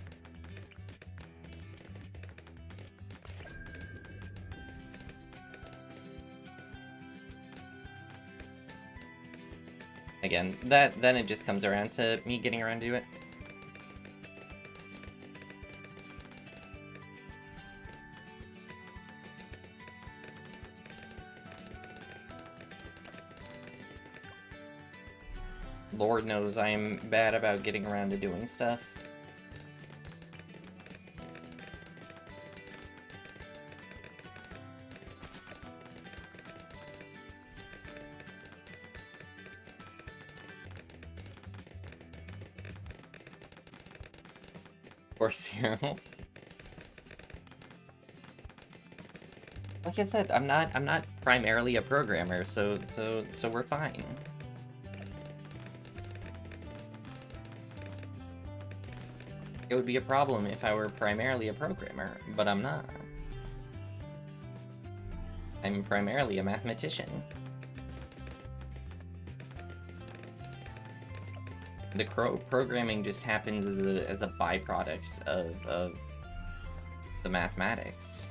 Again, then it just comes around to me getting around to it. Lord knows I'm bad about getting around to doing stuff. Or zero. Like I said, I'm not primarily a programmer, so we're fine. It would be a problem if I were primarily a programmer, but I'm not. I'm primarily a mathematician. The programming just happens as a byproduct of the mathematics.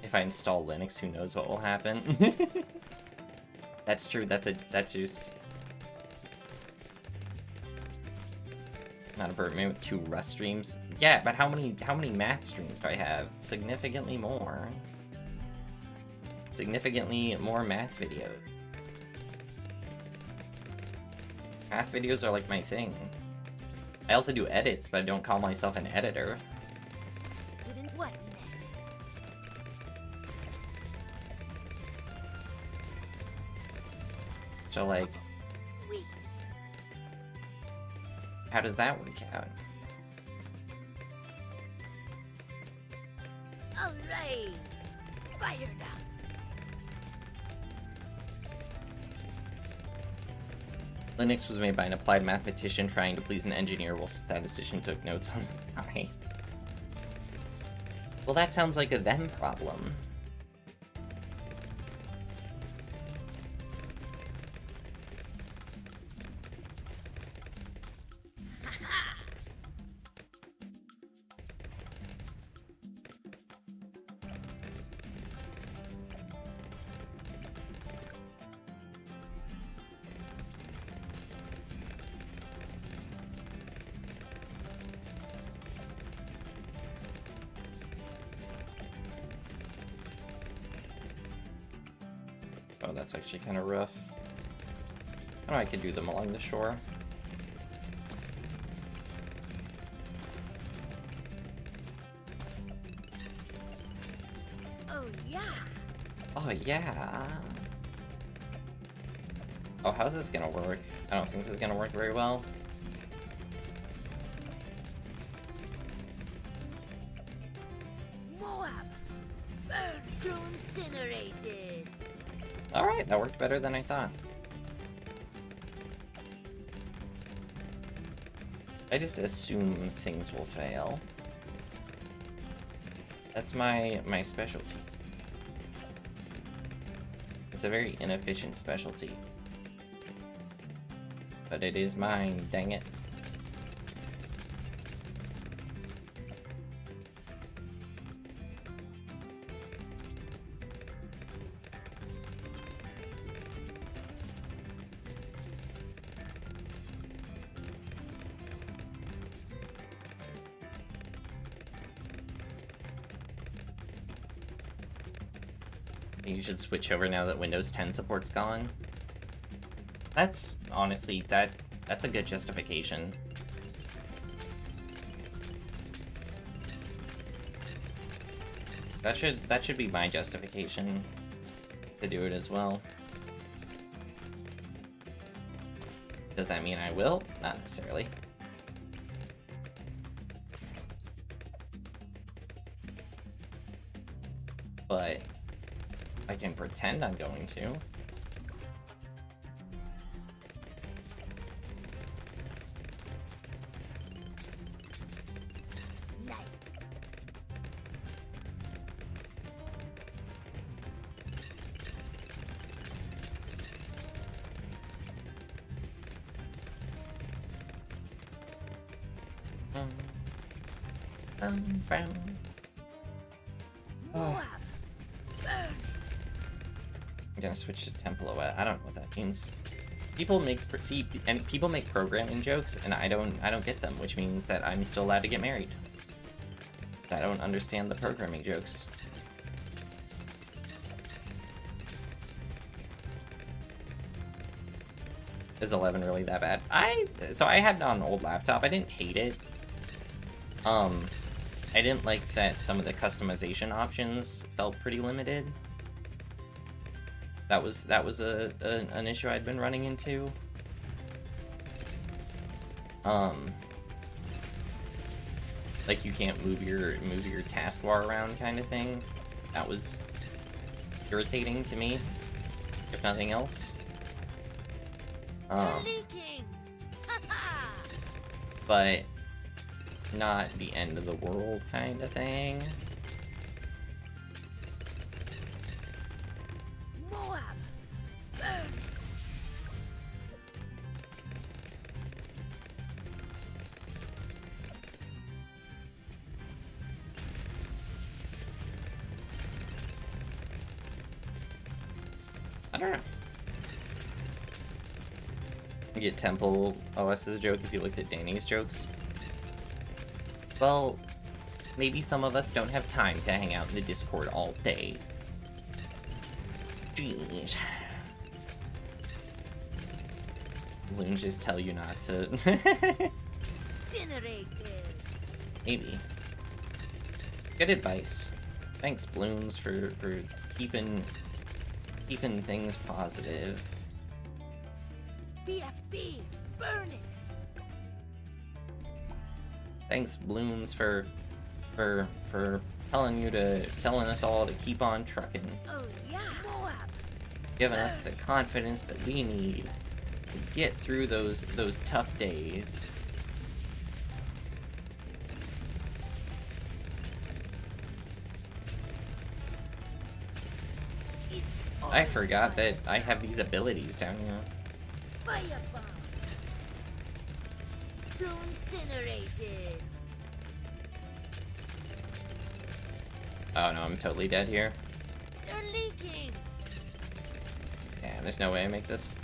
If I install Linux, who knows what will happen? That's true. That's just not a bird. Maybe with 2 Rust streams. Yeah, but how many math streams do I have? Significantly more. Significantly more math videos. Math videos are like my thing. I also do edits, but I don't call myself an editor. So, like, sweet. How does that work out? All right, fired up. Linux was made by an applied mathematician trying to please an engineer while statistician took notes on the side. Well, that sounds like a them problem. Oh, that's actually kind of rough. Oh, I could do them along the shore. Oh, yeah. Oh, yeah. Oh, how's this gonna work? I don't think this is gonna work very well. Moab, burned to incinerated. Alright, that worked better than I thought. I just assume things will fail. That's my specialty. It's a very inefficient specialty. But it is mine, dang it. You should switch over now that Windows 10 support's gone. That's honestly that's a good justification. That should be my justification to do it as well. Does that mean I will? Not necessarily. but I can pretend I'm going to. Moab, burn it. I'm gonna switch to Temploet. I don't know what that means. People make people make programming jokes, and I don't get them, which means that I'm still allowed to get married. I don't understand the programming jokes. Is 11 really that bad? So I had it on an old laptop. I didn't hate it. I didn't like that some of the customization options felt pretty limited. That was an issue I'd been running into. Like you can't move your taskbar around kind of thing. That was irritating to me, if nothing else. You're leaking. Ha-ha. But not the end of the world kind of thing. Moab, burn it. I don't know. You get Temple OS as a joke if you looked at Danny's jokes. Well, maybe some of us don't have time to hang out in the Discord all day. Jeez. Bloons just tell you not to. Incinerated. Maybe. Good advice. Thanks, Bloons, for keeping things positive. BFB, burn it. Thanks, Bloons, for telling us all to keep on trucking. Oh yeah, Moab. Giving us the confidence that we need to get through those tough days. It's I forgot that I have these abilities down here. Firebomb. Incinerated. Oh no, I'm totally dead here. They're leaking. Damn, there's no way I make this.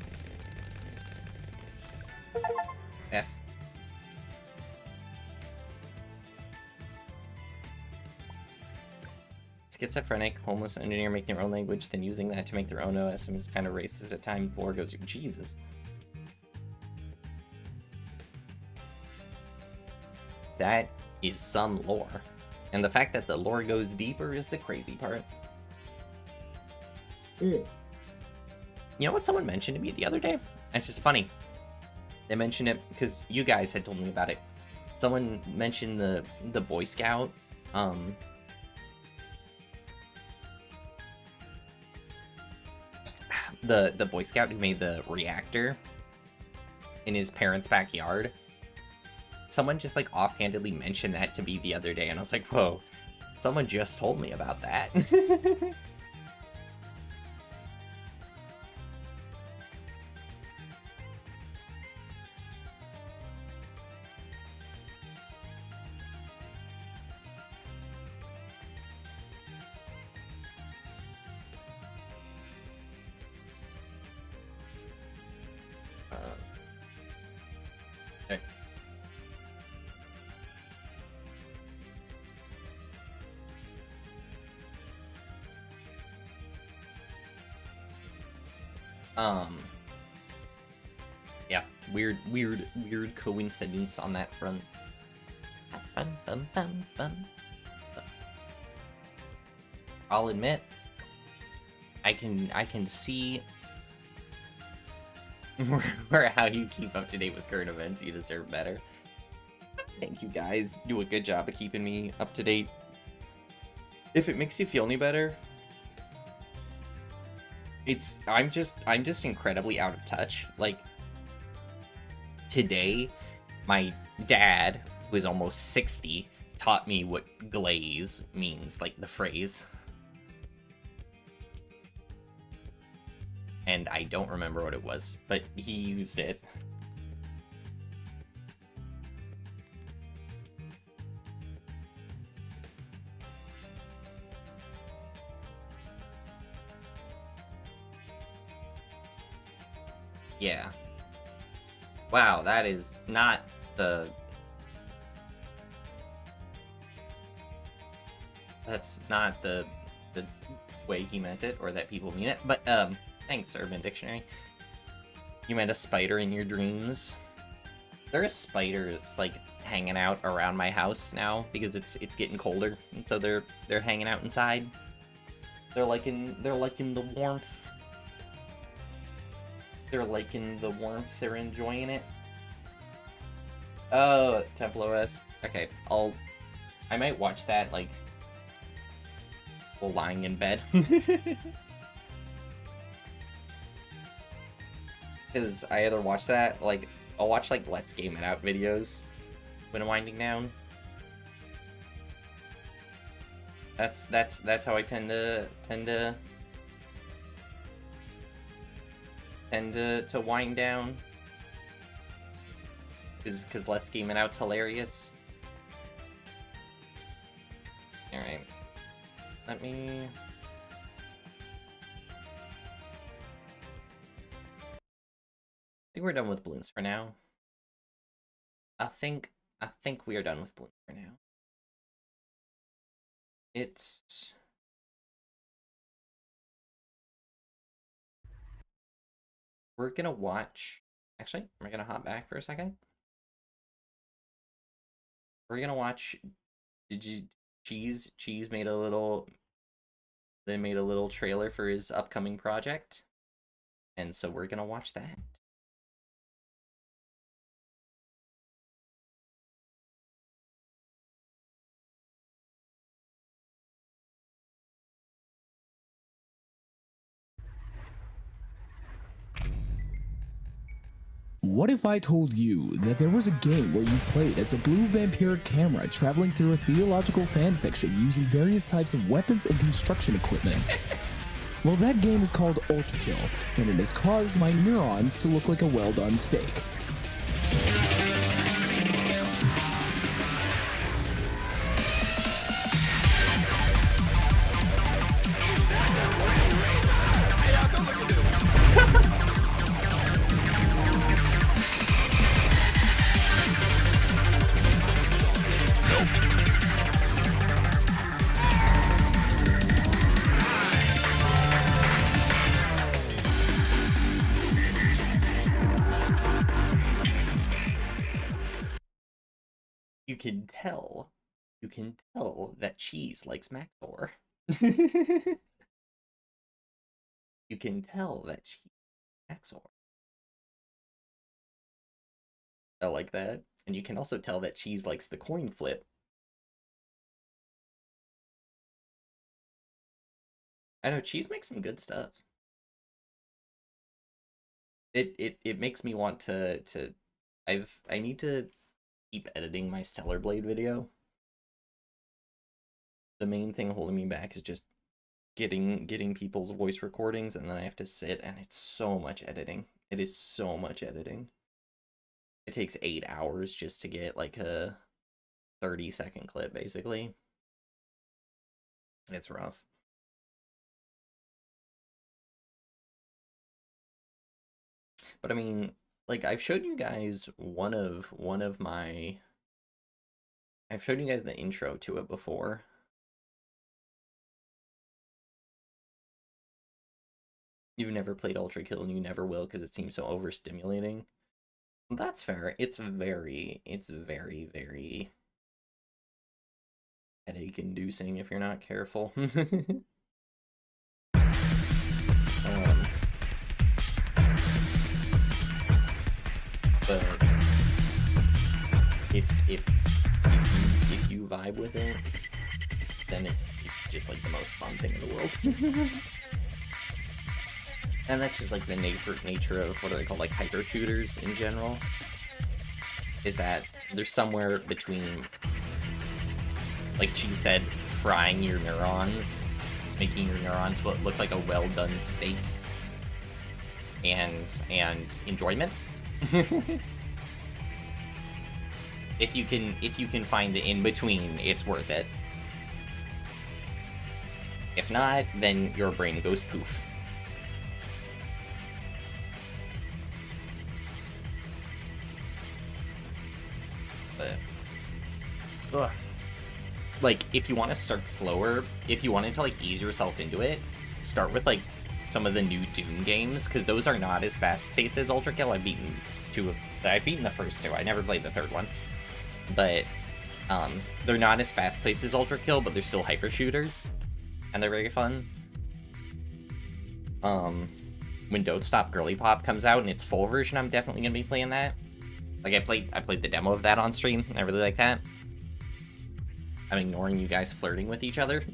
F. Schizophrenic, homeless engineer making their own language, then using that to make their own OS and is kind of racist at time. Lore goes, Jesus. That is some lore. And the fact that the lore goes deeper is the crazy part. You know what someone mentioned to me the other day? And it's just funny. They mentioned it because you guys had told me about it. Someone mentioned the Boy Scout. The Boy Scout who made the reactor in his parents' backyard. Someone just like offhandedly mentioned that to me the other day, and I was like, whoa, someone just told me about that. Okay. Yeah, weird coincidence on that front. I'll admit, I can see where how you keep up to date with current events. You deserve better. Thank you guys. Do a good job of keeping me up to date. If it makes you feel any better, I'm just incredibly out of touch. Like, today, my dad, who is almost 60, taught me what glaze means, like the phrase. And I don't remember what it was, but he used it. Yeah. Wow, that is not the... That's not the way he meant it, or that people mean it. But, thanks, Urban Dictionary. You meant a spider in your dreams? There are spiders, like, hanging out around my house now, because it's getting colder, and so they're hanging out inside. They're liking the warmth. They're liking the warmth, they're enjoying it. Oh, Temple OS. Okay, I might watch that, like, while lying in bed. Because I either watch that, like, I'll watch, like, Let's Game It Out videos when winding down. That's how I tend to wind down, because Let's Game It Out's hilarious. Alright. Let me... I think we're done with balloons for now. I think we are done with balloons for now. We're gonna watch... Actually, we're gonna hop back for a second. We're gonna watch... Cheese made a little... They made a little trailer for his upcoming project. And so we're gonna watch that. What if I told you that there was a game where you played as a blue vampiric camera traveling through a theological fanfiction using various types of weapons and construction equipment? Well, that game is called Ultrakill, and it has caused my neurons to look like a well-done steak. You can tell that Cheese likes Maxor. You can tell that Cheese likes Maxor. I like that. And you can also tell that Cheese likes the coin flip. I know, Cheese makes some good stuff. It makes me want to I need to keep editing my Stellar Blade video. The main thing holding me back is just getting people's voice recordings, and then I have to sit, and it's so much editing. It is so much editing. It takes 8 hours just to get like a 30-second clip, basically. It's rough. But I mean, like, I've showed you guys I've showed you guys the intro to it before. You've never played Ultrakill, and you never will because it seems so overstimulating. That's fair. It's very, very headache-inducing if you're not careful. But if you vibe with it, then it's just like the most fun thing in the world. And that's just like the nature of what are they called, like hyper shooters in general, is that there's somewhere between, like she said, frying your neurons, making your neurons look like a well-done steak, and enjoyment. If you can find the in-between, it's worth it. If not, then your brain goes poof. But, ugh. Like, if you want to start slower, if you wanted to, like, ease yourself into it, start with, like, some of the new Doom games, because those are not as fast-paced as Ultra Kill. I've beaten the first two. I never played the third one. But, they're not as fast-paced as Ultra Kill, but they're still hyper shooters. And they're very fun. When Don't Stop Girly Pop comes out in its full version, I'm definitely gonna be playing that. Like, I played the demo of that on stream, and I really like that. I'm ignoring you guys flirting with each other.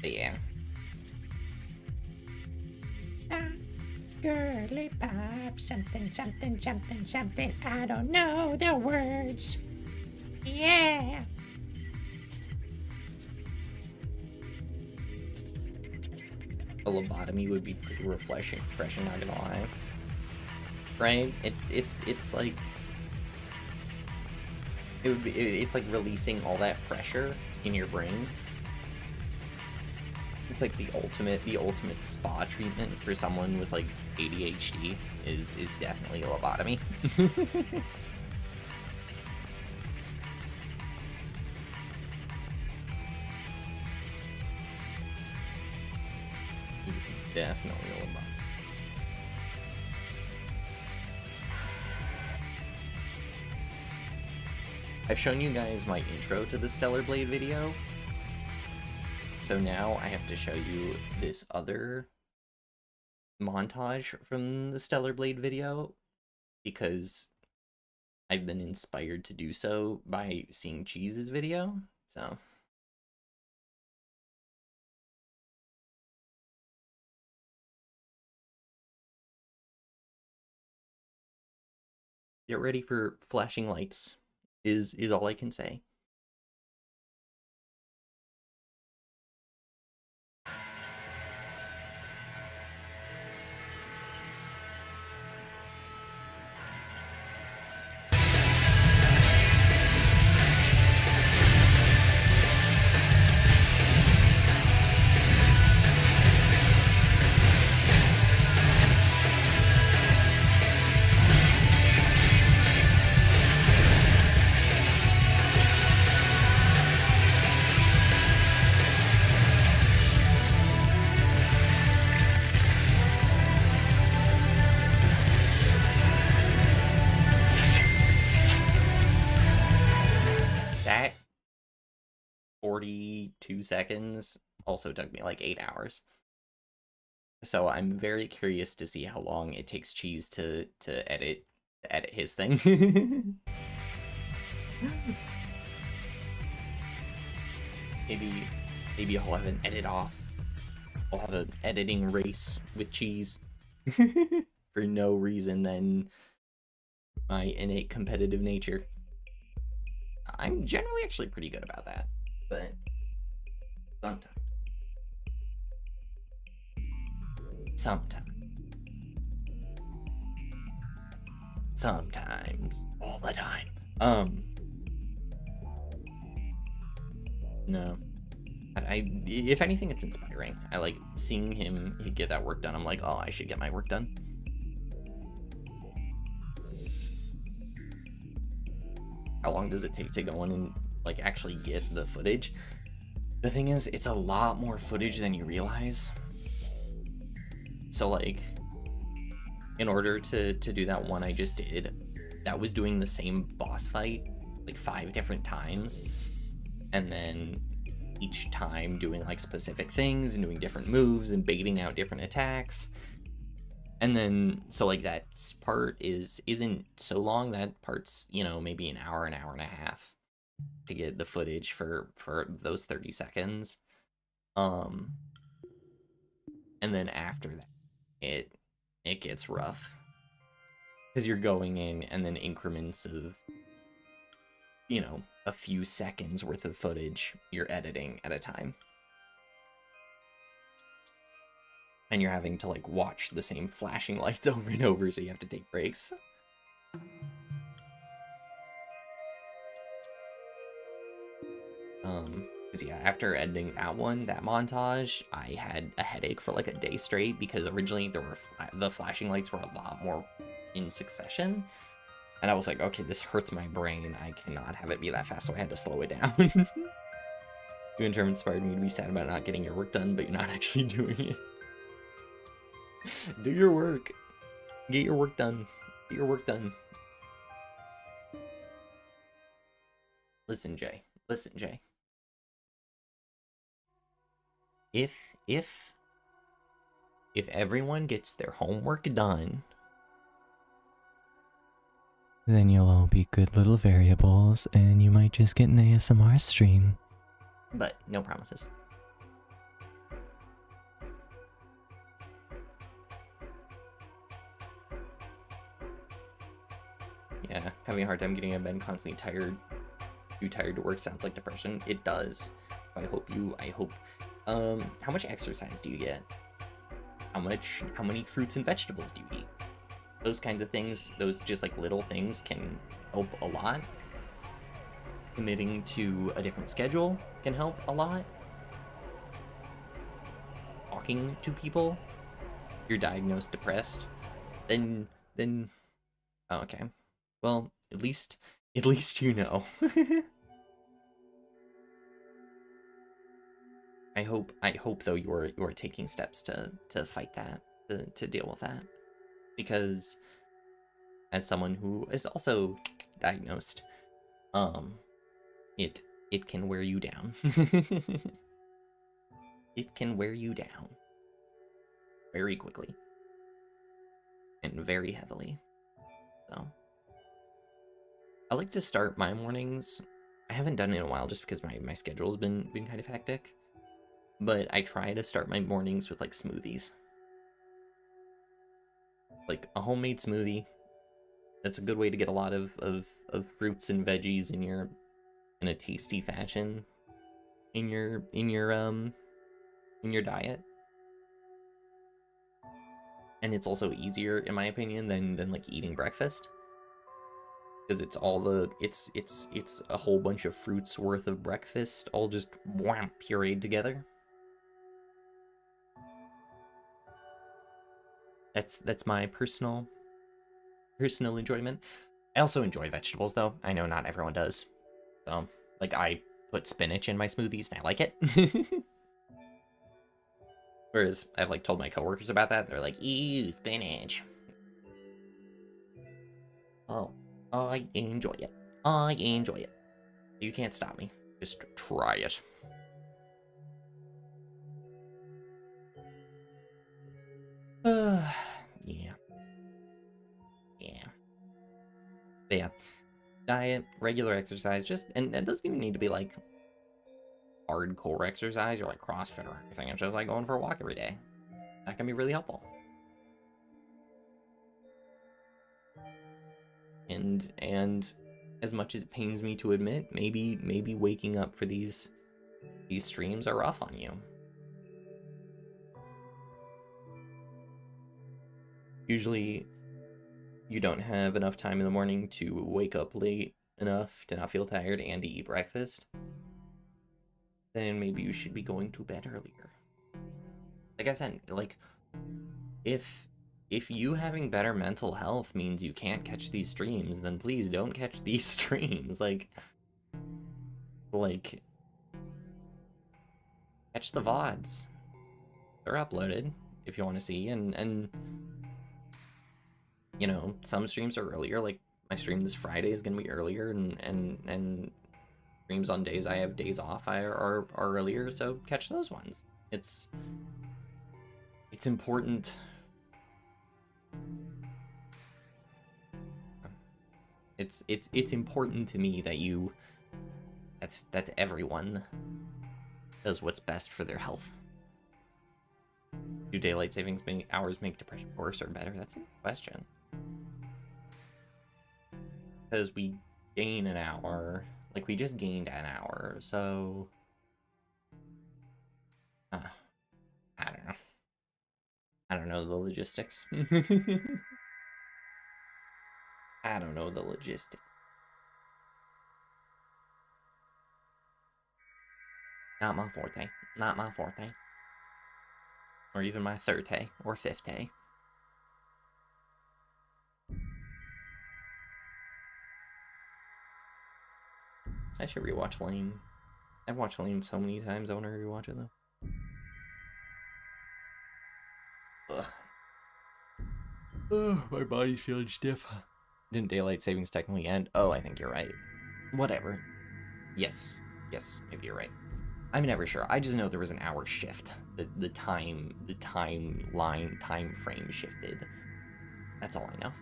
But yeah. Girly pop, something, something, something, something. I don't know the words. Yeah. A lobotomy would be pretty refreshing, not gonna lie. Right? It's like it's like releasing all that pressure in your brain. It's like the ultimate spa treatment for someone with like ADHD is definitely a lobotomy. Definitely a lobotomy. I've shown you guys my intro to the Stellar Blade video. So now I have to show you this other montage from the Stellar Blade video, because I've been inspired to do so by seeing Cheese's video, so. Get ready for flashing lights, is all I can say. That 42 seconds also took me like 8 hours. So I'm very curious to see how long it takes Cheese to edit his thing. Maybe I'll have an edit off. I'll have an editing race with Cheese for no reason than my innate competitive nature. I'm generally actually pretty good about that, but sometimes, all the time. No. If anything, it's inspiring. I like seeing him get that work done. I'm like, oh, I should get my work done. How long does it take to go in and like actually get the footage? The thing is, it's a lot more footage than you realize. So like, in order to do that one I just did, that was doing the same boss fight like 5 different times, and then each time doing like specific things and doing different moves and baiting out different attacks. And then, so like that part isn't so long. That part's, you know, maybe an hour and a half to get the footage for those 30 seconds. And then after that, it gets rough. Because you're going in and then increments of, you know, a few seconds worth of footage you're editing at a time. And you're having to, like, watch the same flashing lights over and over, so you have to take breaks. Because yeah, after editing that montage, I had a headache for like a day straight because originally there were the flashing lights were a lot more in succession. And I was like, okay, this hurts my brain. I cannot have it be that fast, so I had to slow it down. You in turn inspired me to be sad about not getting your work done, but you're not actually doing it. Do your work. Get your work done. Get your work done. Listen, Jay. Listen, Jay. If everyone gets their homework done, then you'll all be good little variables, and you might just get an ASMR stream. But no promises. Yeah, having a hard time getting out of bed and constantly tired. Too tired to work sounds like depression. It does. I hope. How much exercise do you get? How many fruits and vegetables do you eat? Those kinds of things, those just like little things can help a lot. Committing to a different schedule can help a lot. Talking to people, if you're diagnosed depressed, then oh, okay. Well, at least you know. I hope though you're taking steps to fight that, to deal with that, because as someone who is also diagnosed, it can wear you down. It can wear you down very quickly and very heavily. So I like to start my mornings. I haven't done it in a while just because my schedule's been kind of hectic. But I try to start my mornings with like smoothies. Like a homemade smoothie. That's a good way to get a lot of fruits and veggies in a tasty fashion in your diet. And it's also easier, in my opinion, than like eating breakfast. Because it's a whole bunch of fruits worth of breakfast all just wham, pureed together. That's my personal enjoyment. I also enjoy vegetables though. I know not everyone does. So like I put spinach in my smoothies and I like it. Whereas I've like told my coworkers about that, they're like, ew, spinach. Oh, I enjoy it. I enjoy it. You can't stop me. Just try it. Yeah. But yeah, diet, regular exercise, and it doesn't even need to be like hardcore exercise or like CrossFit or anything. It's just like going for a walk every day. That can be really helpful. And as much as it pains me to admit, maybe waking up for these streams are rough on you. Usually you don't have enough time in the morning to wake up late enough to not feel tired and to eat breakfast, then maybe you should be going to bed earlier. Like I said, like, if you having better mental health means you can't catch these streams, then please don't catch these streams. Like catch the VODs. They're uploaded if you want to see, and you know, some streams are earlier, like my stream this Friday is gonna be earlier, and streams on days I have days off are earlier, so catch those ones. It's important. It's important to me that that everyone does what's best for their health. Do daylight savings hours make depression worse or better? That's a good question. Because we gain an hour. Like, we just gained an hour, so... I don't know. I don't know the logistics. I don't know the logistics. Not my forte. Not my forte. Or even my thirte or fifte. I should rewatch Lane. I've watched Lane so many times, I want to rewatch it though. Ugh. Ugh, my body's feeling stiff. Didn't daylight savings technically end? Oh, I think you're right. Whatever. Yes. Yes, maybe you're right. I'm never sure. I just know there was an hour shift. The time frame shifted. That's all I know.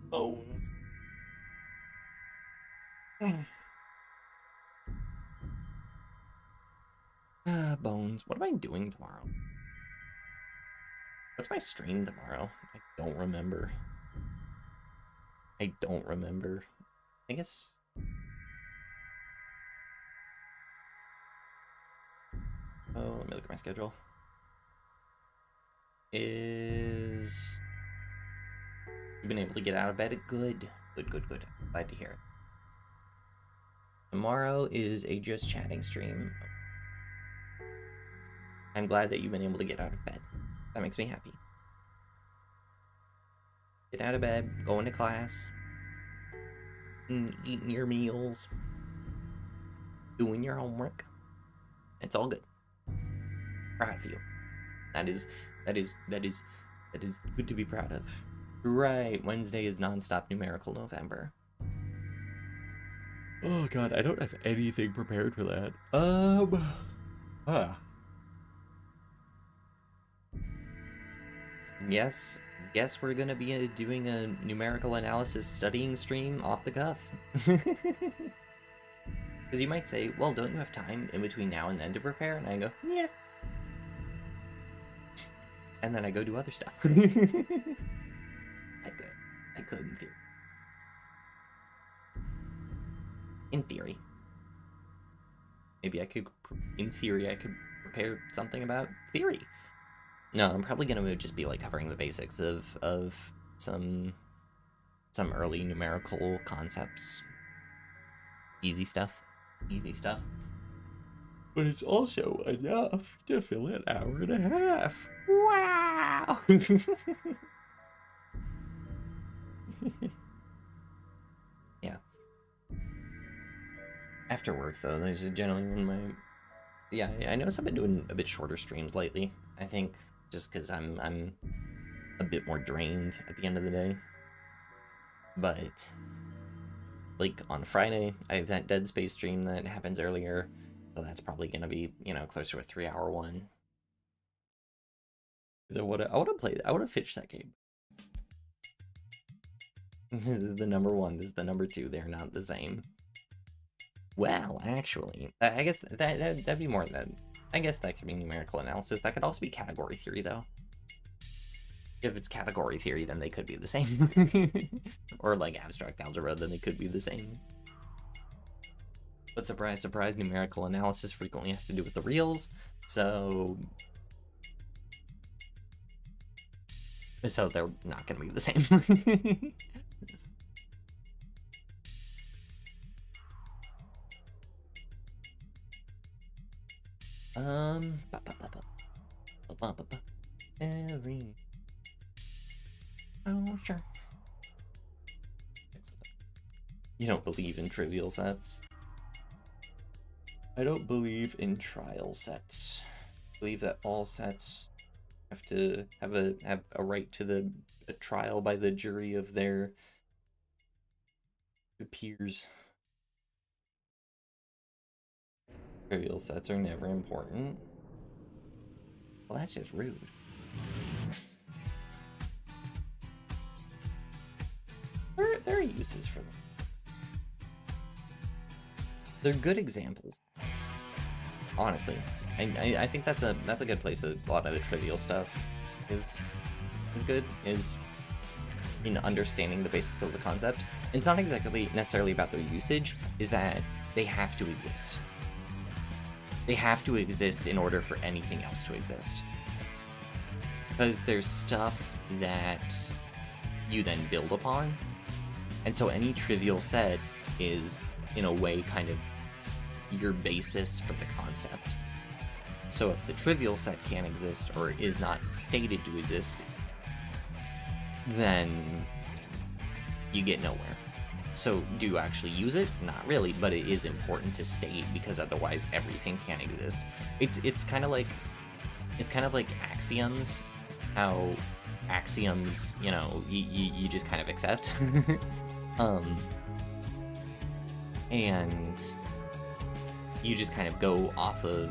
Bones. Bones. What am I doing tomorrow? What's my stream tomorrow? I don't remember. I don't remember. I think it's... Oh, let me look at my schedule. Is... You've been able to get out of bed? Good. Good, good, good. Glad to hear it. Tomorrow is a just chatting stream. I'm glad that you've been able to get out of bed. That makes me happy. Get out of bed, go into class, eating your meals, doing your homework. It's all good. Proud of you. That is good to be proud of. Right, Wednesday is non-stop numerical November. Oh god, I don't have anything prepared for that. Yes, we're gonna be doing a numerical analysis studying stream off the cuff. Because you might say, well, don't you have time in between now and then to prepare? And I go, yeah. And then I go do other stuff. I could in theory. In theory. Maybe I could, in theory, I could prepare something about theory. No, I'm probably gonna just be like covering the basics of some early numerical concepts. Easy stuff. Easy stuff. But it's also enough to fill an hour and a half. Wow! Yeah. After work, though, there's generally when my... Yeah, I notice I've been doing a bit shorter streams lately. I think just because I'm a bit more drained at the end of the day. But, like, on Friday, I have that Dead Space stream that happens earlier. So that's probably going to be, you know, closer to a 3-hour one. Because I want to play, I want to finish that game. This is the number 1, this is the number 2, they're not the same. Well, actually, I guess that'd be more than... I guess that could be numerical analysis. That could also be category theory, though. If it's category theory, then they could be the same. Or, like, abstract algebra, then they could be the same. But surprise, surprise, numerical analysis frequently has to do with the reals, so... So they're not going to be the same. Every... Oh, sure. You don't believe in trivial sets? I don't believe in trial sets. I believe that all sets have to have a right to a trial by the jury of their peers. Trivial sets are never important. Well, that's just rude. There are uses for them. They're good examples. honestly. I think that's a good place. A lot of the trivial stuff is good, is in understanding the basics of the concept. It's not exactly necessarily about their usage, is that they have to exist. They have to exist in order for anything else to exist. Because there's stuff that you then build upon, and so any trivial set is, in a way, kind of your basis for the concept. So if the trivial set can't exist, or is not stated to exist, then you get nowhere. So do you actually use it? Not really, but it is important to state, because otherwise everything can't exist. It's kind of like axioms, how axioms, you know, you just kind of accept. And you just kind of go off of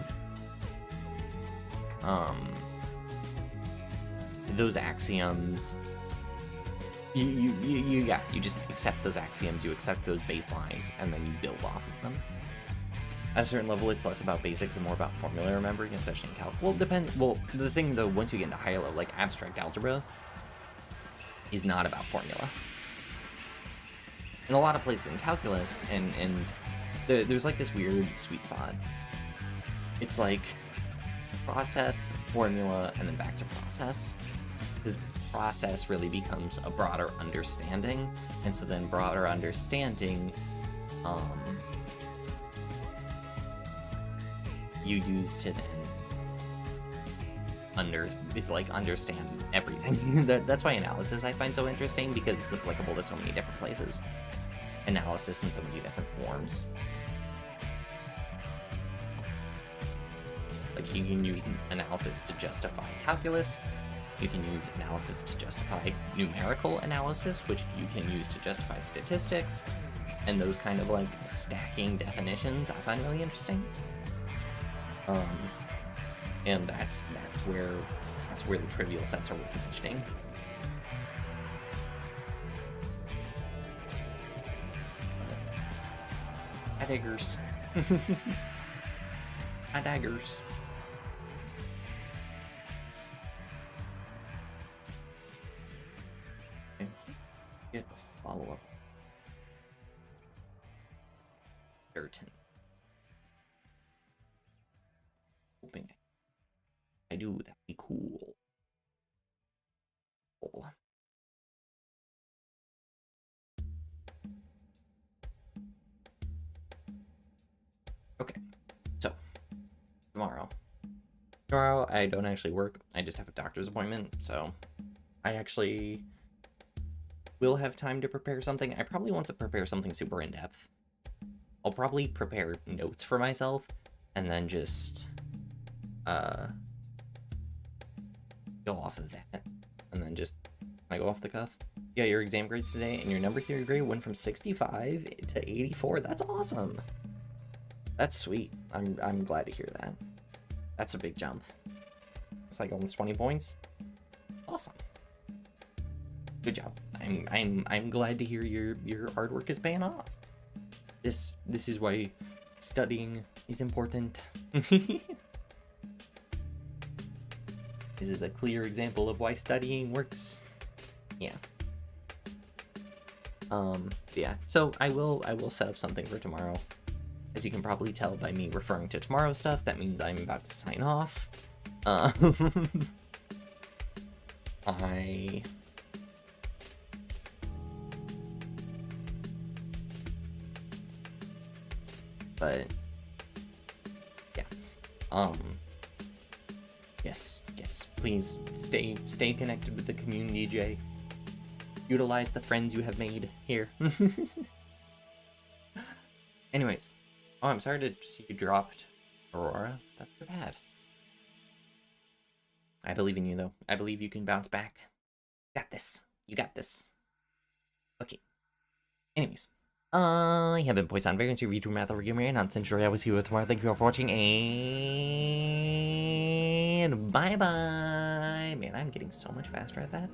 those axioms. You just accept those axioms, you accept those baselines, and then you build off of them. At a certain level, it's less about basics and more about formula remembering, especially in calc. Well, the thing though, once you get into higher level, like abstract algebra, is not about formula. In a lot of places in calculus, and there's like this weird sweet spot. It's like process, formula, and then back to process. Because process really becomes a broader understanding, and so then broader understanding, you use to then understand everything. That's why analysis I find so interesting, because it's applicable to so many different places. Analysis in so many different forms. Like, you can use analysis to justify calculus, you can use analysis to justify numerical analysis, which you can use to justify statistics, and those kind of like stacking definitions I find really interesting. And that's where the trivial sets are worth mentioning. Daggers. Daggers. Okay. Get a follow-up. Certain. Hoping I do, that'd be cool. Oh. Okay, so tomorrow I don't actually work. I just have a doctor's appointment, so I actually will have time to prepare something. I probably want to prepare something super in-depth. I'll probably prepare notes for myself and then just go off of that, and then just I go off the cuff. Yeah, your exam grades today and your number theory grade went from 65 to 84. That's awesome. That's sweet. I'm glad to hear that. That's a big jump. It's like almost 20 points. Awesome. Good job. I'm glad to hear your hard work is paying off. This is why studying is important. This is a clear example of why studying works. Yeah. Yeah. So I will set up something for tomorrow. As you can probably tell by me referring to tomorrow stuff, that means I'm about to sign off. But yeah. Yes, please stay connected with the community, Jay. Utilize the friends you have made here. Anyways. Oh, I'm sorry to see you dropped, Aurora. That's too bad. I believe in you, though. I believe you can bounce back. You got this. You got this. Okay. Anyways. I have been Poisson, very into VTuber Math over Gamer, and on Century. I will see you tomorrow. Thank you all for watching, and bye-bye. Man, I'm getting so much faster at that.